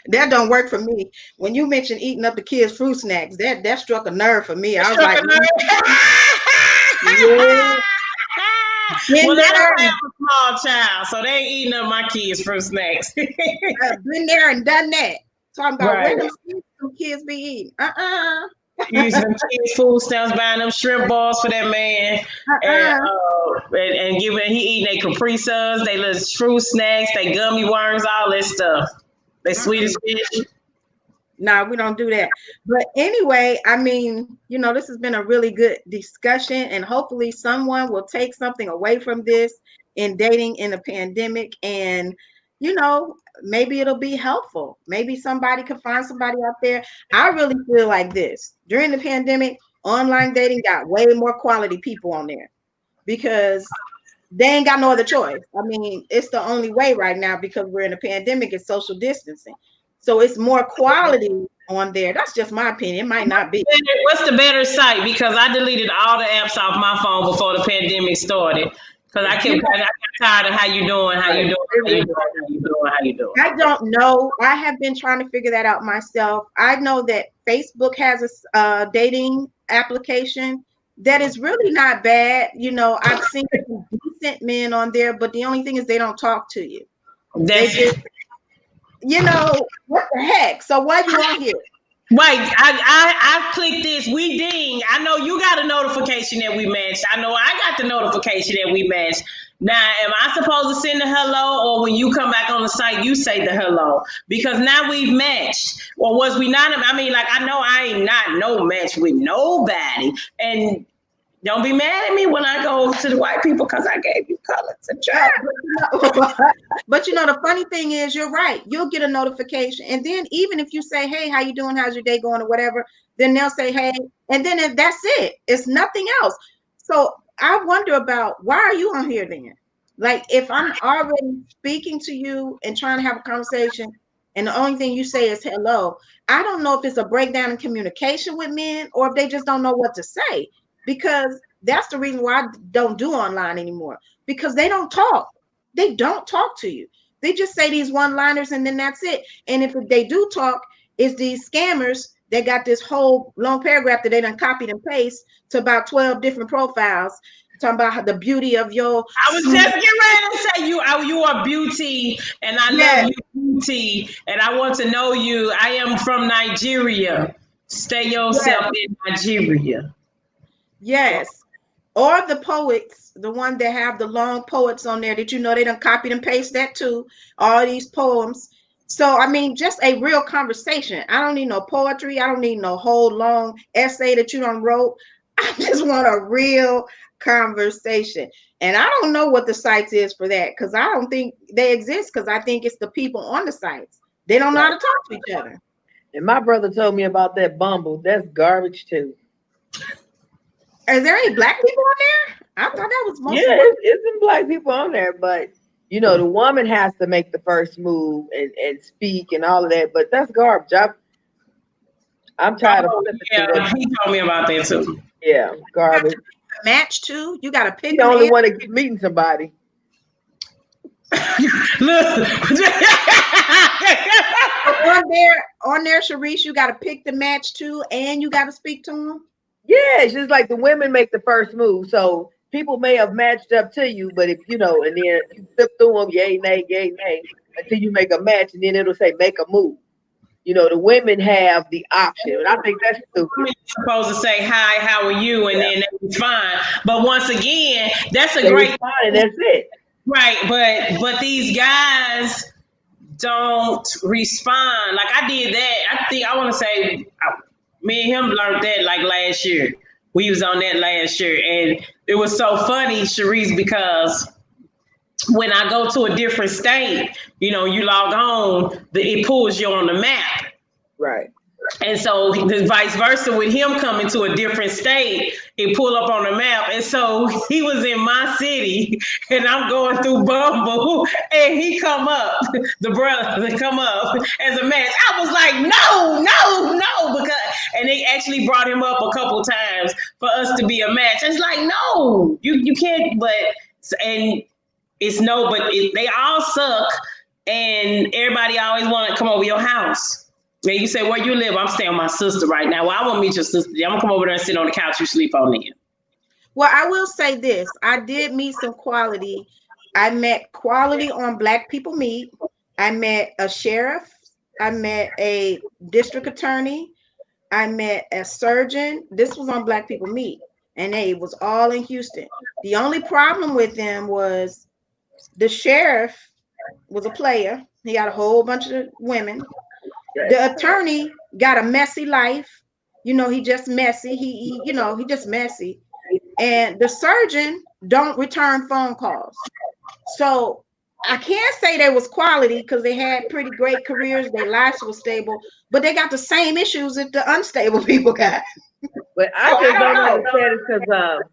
That don't work for me. When you mentioned eating up the kids' fruit snacks, that struck a nerve for me. I was like, yeah, been Well, I there, don't have a small child, so they ain't eating up my kids' fruit snacks. been there and done that. Talking about Right. where some kids be eating. Using them kids' food stamps, buying them shrimp balls for that man, and giving he eating they Capri Suns, they little fruit snacks, they gummy worms, all that stuff. They sweet as fish. No, we don't do that. But anyway, I mean, this has been a really good discussion, and hopefully someone will take something away from this in dating in a pandemic. And, maybe it'll be helpful. Maybe somebody can find somebody out there. I really feel like this. During the pandemic, online dating got way more quality people on there because they ain't got no other choice. I mean, it's the only way right now because we're in a pandemic, it's social distancing. So it's more quality on there. That's just my opinion. It might not be. What's the better site? Because I deleted all the apps off my phone before the pandemic started. Because I got tired of how you doing, how you doing, how you doing, how you doing, how you doing. I don't know. I have been trying to figure that out myself. I know that Facebook has a dating application that is really not bad. I've seen some decent men on there, but the only thing is they don't talk to you. They just, what the heck? So why you on here? Right, I clicked this. We ding. I know you got a notification that we matched. I know I got the notification that we matched. Now, am I supposed to send the hello, or when you come back on the site, you say the hello? Because now we've matched, or was we not? I mean, like I know I ain't not no match with nobody, and don't be mad at me when I go to the white people because I gave you color to try. But the funny thing is, you're right. You'll get a notification, and then even if you say, "Hey, how you doing? How's your day going?" or whatever, then they'll say, "Hey," and then that's it. It's nothing else. So I wonder about why are you on here then? Like if I'm already speaking to you and trying to have a conversation, and the only thing you say is hello, I don't know if it's a breakdown in communication with men or if they just don't know what to say. Because that's the reason why I don't do online anymore. Because they don't talk. They don't talk to you. They just say these one-liners and then that's it. And if they do talk, it's these scammers that got this whole long paragraph that they done copied and paste to about 12 different profiles talking about the beauty of your I was just getting ready to say you are beauty, and I love yes, you, beauty, and I want to know you. I am from Nigeria. Stay yes, yourself in Nigeria. yes. Or the poets, the one that have the long poets on there that they done copied and paste that too. All these poems. So I mean, just a real conversation. I don't need no poetry. I don't need no whole long essay that you done wrote. I just want a real conversation. And I don't know what the sites is for that because I don't think they exist because I think it's the people on the sites. They don't know how Right. to talk to each other. And my brother told me about that Bumble. That's garbage too. Are there any black people on there? I thought that was Yeah, mostly white. it's some black people on there, but the woman has to make the first move and speak and all of that. But that's garbage. I'm tired of Oh flipping through that. yeah, he told me about that too. Yeah, You got to garbage. pick a match too. You got to He pick the them only and one that keep meeting somebody. Look, on there, Shareece, you got to pick the match too, and you got to speak to them. Yeah, it's just like the women make the first move. So people may have matched up to you, but if and then you flip through them, yay, nay, until you make a match, and then it'll say make a move. The women have the option, and I think that's stupid. you're supposed to say hi, how are you, and Yeah, then that's fine. But once again, that's a they great respond, and that's it. right. But these guys don't respond. Like I did that. I think I want to say me and him learned that like last year. We was on that last year, and it was so funny, Shareece, because when I go to a different state, you log on, it pulls you on the map. Right. And so the vice versa with him coming to a different state, it pull up on the map. And so he was in my city and I'm going through Bumble and he come up, the brother come up as a match. I was like, no, because and they actually brought him up a couple times for us to be a match. It's like, no, you can't, and it's no, they all suck and everybody always want to come over your house. And you say, where you live? I'm staying with my sister right now. Well, I want to meet your sister. I'm going to come over there and sit on the couch you sleep on there. Well, I will say this: I did meet some quality. I met quality on Black People Meet. I met a sheriff. I met a district attorney. I met a surgeon. This was on Black People Meet, and they was all in Houston. The only problem with them was the sheriff was a player. He got a whole bunch of women. Right. The attorney got a messy life. He just messy. He just messy. And the surgeon don't return phone calls. So I can't say they was quality because they had pretty great careers. Their lives were stable, but they got the same issues that the unstable people got. But I So I just don't don't know. understand it because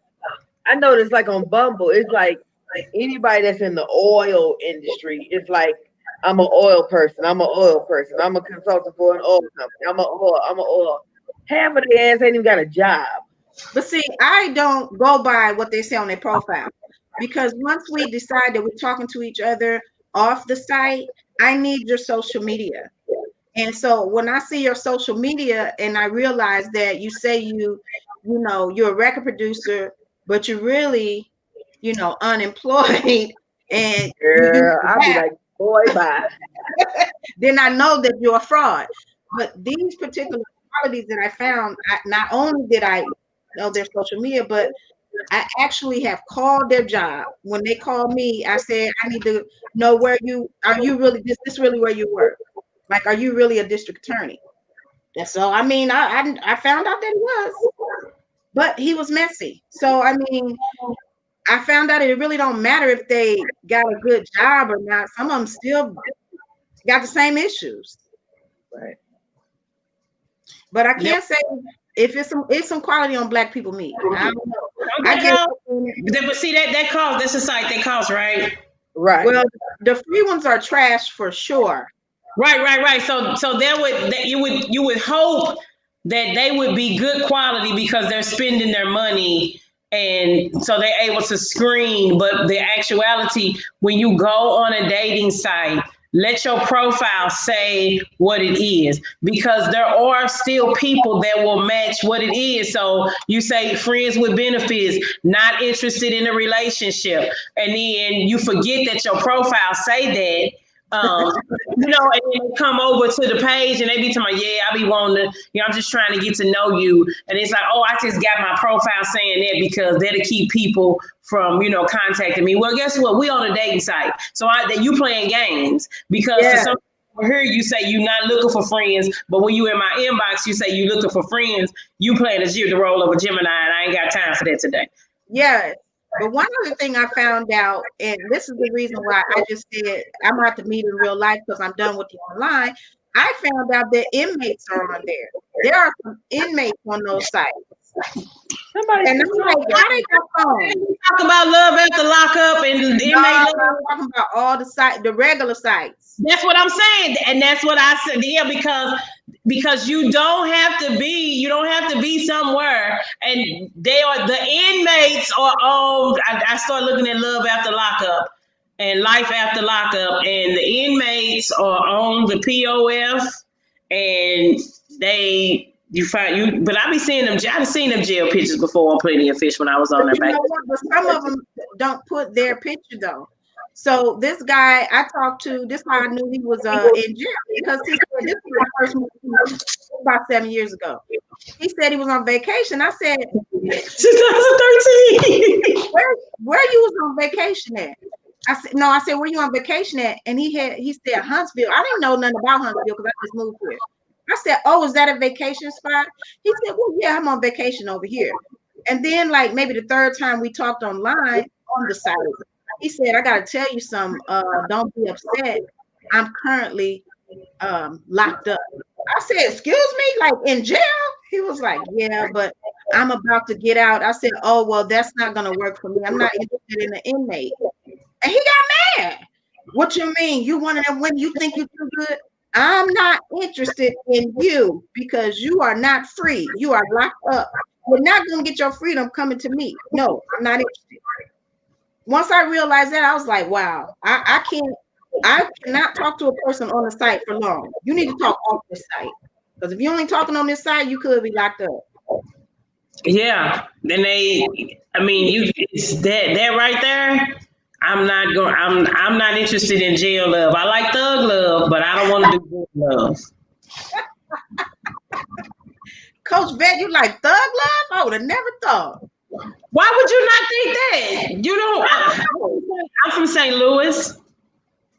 I noticed like on Bumble, it's like anybody that's in the oil industry, it's like I'm an oil person. I'm an oil person. I'm a consultant for an oil company. I'm an oil. Half of the ass ain't even got a job. But see, I don't go by what they say on their profile because once we decide that we're talking to each other off the site, I need your social media. And so when I see your social media and I realize that you say you're a record producer, but you're really, unemployed and you Girl, I'll be like, boy, bye. then I know that you're a fraud. But these particular qualities that I found, not only did I know their social media, but I actually have called their job. When they call me, I said, I need to know are you really, this really where you work? Like, are you really a district attorney? That's all. I mean, I found out that he was, but he was messy. So, I mean, I found out it really don't matter if they got a good job or not. Some of them still got the same issues. Right. But I Yep. can't say if it's some quality on Black People Meet. I don't know. I Okay, guess. but see that costs. That's a site that costs, right? Right. Well, the free ones are trash for sure. Right. So you would hope that they would be good quality because they're spending their money and so they're able to screen. But the actuality, when you go on a dating site, let your profile say what it is because there are still people that will match what it is. So you say friends with benefits, not interested in a relationship, and then you forget that your profile say that. And then they come over to the page and they be telling me, yeah, I be wanting to, I'm just trying to get to know you. And it's like, oh, I just got my profile saying that because that'll keep people from, contacting me. Well, guess what? We on a dating site. So you playing games because to some people here you say you're not looking for friends, but when you in my inbox, you say you looking for friends. You playing the role of a Gemini, and I ain't got time for that today. Yeah. But one other thing I found out, and this is the reason why I just said I'm about to meet in real life because I'm done with the online. I found out that inmates are on there. There are some inmates on those sites. And I'm like, how they got phones? Talk about love after lockup and inmate love. I'm talking about all the regular sites. That's what I'm saying, and that's what I said. Yeah, because you don't have to be somewhere, and the inmates are on. I start looking at love after lockup and life after lockup, and the inmates are on the POF, and but I be seeing them. I've seen them jail pictures before on Plenty of Fish when I was on their back. But some of them don't put their picture though. So this guy I talked to, this guy I knew he was in jail because this was my first movie about 7 years ago. He said he was on vacation. I said 2013. Where you was on vacation at? I said, where you on vacation at? And he said Huntsville. I didn't know nothing about Huntsville because I just moved here. I said, oh, is that a vacation spot? He said, well, yeah, I'm on vacation over here. And then like maybe the third time we talked online on the site, he said, I got to tell you something. Don't be upset. I'm currently locked up. I said, excuse me, like in jail? He was like, yeah, but I'm about to get out. I said, oh, well, that's not going to work for me. I'm not interested in an inmate. And he got mad. What you mean? You one of them when you think you're too good? I'm not interested in you because you are not free. You are locked up. You're not going to get your freedom coming to me. No, I'm not interested. Once I realized that, I was like, wow, I cannot talk to a person on the site for long. You need to talk off this site. Because if you're only talking on this site, you could be locked up. Yeah. Then it's that right there. I'm not interested in jail love. I like thug love, but I don't want to do jail love. Coach Vette, you like thug love? I would have never thought. Why would you not think that? You know, I'm from St. Louis.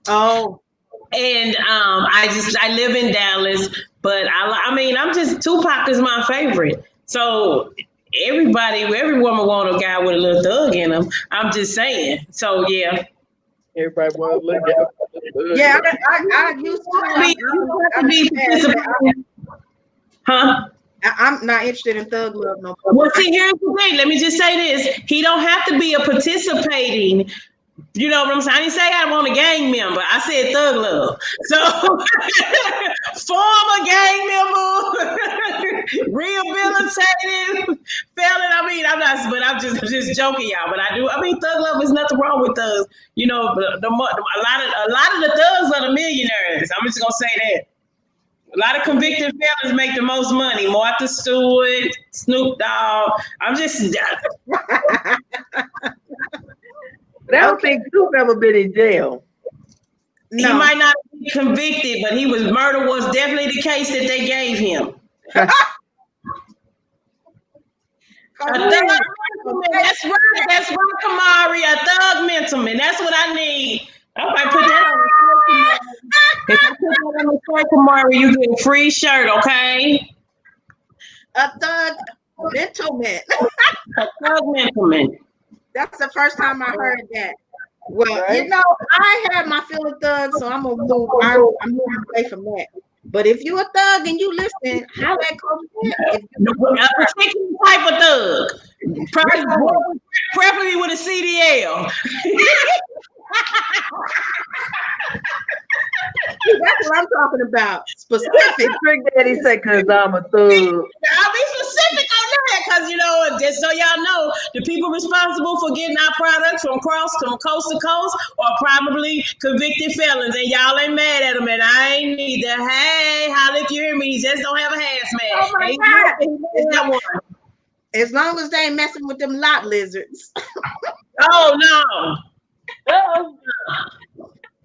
Oh. And I live in Dallas, but I'm just Tupac is my favorite. So every woman want a guy with a little thug in him. I'm just saying. So yeah. Everybody want to look at. Yeah, I used to. Huh? I'm not interested in thug love no more. Well, see, here's the thing. Let me just say this. He don't have to be a participating. You know what I'm saying? I didn't say I want a gang member. I said thug love. So, former gang member, rehabilitated felon. I'm just joking, y'all. But thug love is nothing wrong with thugs. You know, a lot of the thugs are the millionaires. I'm just gonna say that. A lot of convicted felons make the most money. Martha Stewart, Snoop Dogg. I don't think Snoop ever been in jail. No. He might not be convicted, but murder was definitely the case that they gave him. That's right, Kamari. A thug mentalman. That's what I need. I might put that on the shirt. If I put that on the shirt, Kamari, you get a free shirt, okay? A thug mentalman. A thug mentalman. That's the first time I heard that. Well, right. I have my fill of thugs, so I'm gonna move. I'm moving away from that. But if you a thug and you listen, holla at Coach Vette. If No, a particular type of thug. right on. Preferably with a CDL. That's what I'm talking about. Specific. Trick Daddy said, "Cause I'm a thug." I'll be specific on that because, just so y'all know, the people responsible for getting our products from coast to coast are probably convicted felons, and y'all ain't mad at them, and I ain't either. Hey, holla if you hear me, just don't have a hazmat. Oh my Ain't God. is that one? As long as they ain't messing with them lot lizards. Oh no. Oh,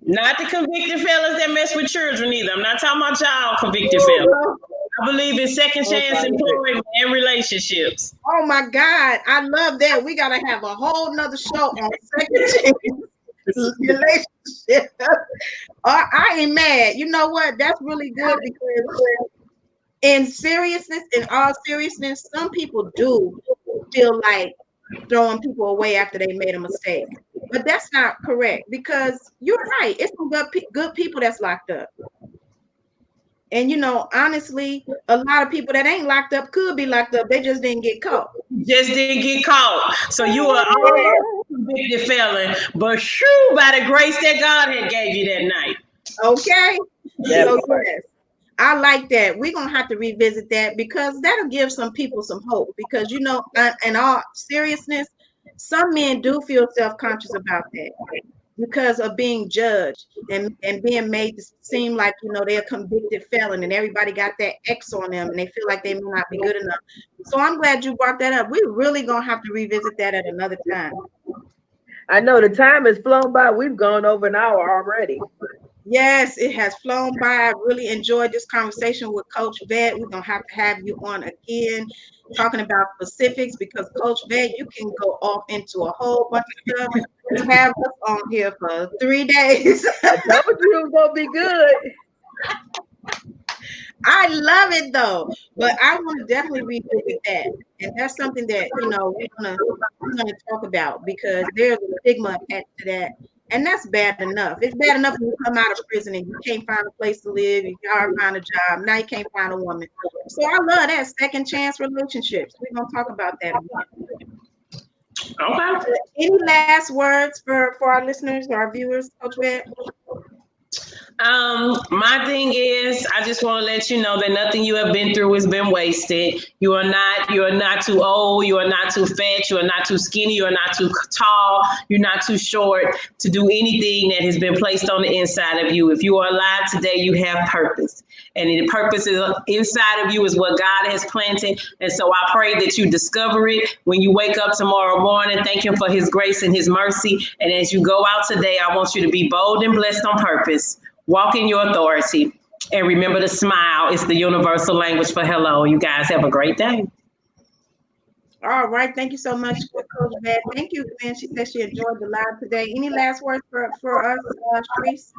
Not the convicted fellas that mess with children either. I'm not talking about y'all convicted fellas. I believe in second chance employment and relationships. Oh my God. I love that. We gotta have a whole nother show on second chance relationship. I ain't mad. You know what? That's really good because in all seriousness, some people do feel like throwing people away after they made a mistake. But that's not correct because you're right. It's some good people that's locked up. And honestly, a lot of people that ain't locked up could be locked up. They just didn't get caught. Just didn't get caught. So you are all convicted felon, but shoo, by the grace that God had gave you that night. Okay. So part. yes, I like that. We're gonna have to revisit that because that'll give some people some hope. Because in all seriousness, some men do feel self-conscious about that because of being judged and being made to seem like they're a convicted felon and everybody got that X on them and they feel like they may not be good enough. So I'm glad you brought that up. We're really gonna have to revisit that at another time. I know the time has flown by. We've gone over an hour already. Yes, it has flown by. I really enjoyed this conversation with Coach Vette. We're gonna have to have you on again, talking about specifics because Coach Vette, you can go off into a whole bunch of stuff. Just have us on here for 3 days. I told you it was gonna be good. I love it though, but I want to definitely revisit that, and that's something that we're gonna talk about because there's a stigma attached to that. And that's bad enough. It's bad enough when you come out of prison and you can't find a place to live, you can't find a job, now you can't find a woman. So I love that second chance relationships. We're gonna talk about that again. Okay. Any last words for our listeners, our viewers, Coach Vette? My thing is, I just want to let you know that nothing you have been through has been wasted. You are not too old. You are not too fat. You are not too skinny. You are not too tall. You're not too short to do anything that has been placed on the inside of you. If you are alive today, you have purpose. And the purpose is inside of you is what God has planted. And so I pray that you discover it when you wake up tomorrow morning. Thank Him for His grace and His mercy. And as you go out today, I want you to be bold and blessed on purpose. Walk in your authority and remember to smile. It's the universal language for hello. You guys have a great day. All right. Thank you so much, Coach Vette. Thank you, Glenn. She said she enjoyed the live today. Any last words for us, Shareece?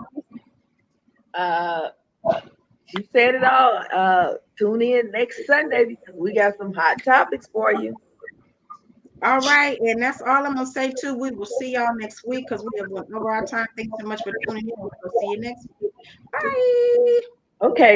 You said it all. Tune in next Sunday because we got some hot topics for you. All right, and that's all I'm gonna say too. We will see y'all next week because we have went over our time. Thanks so much for tuning in. We'll see you next week. Bye. Okay.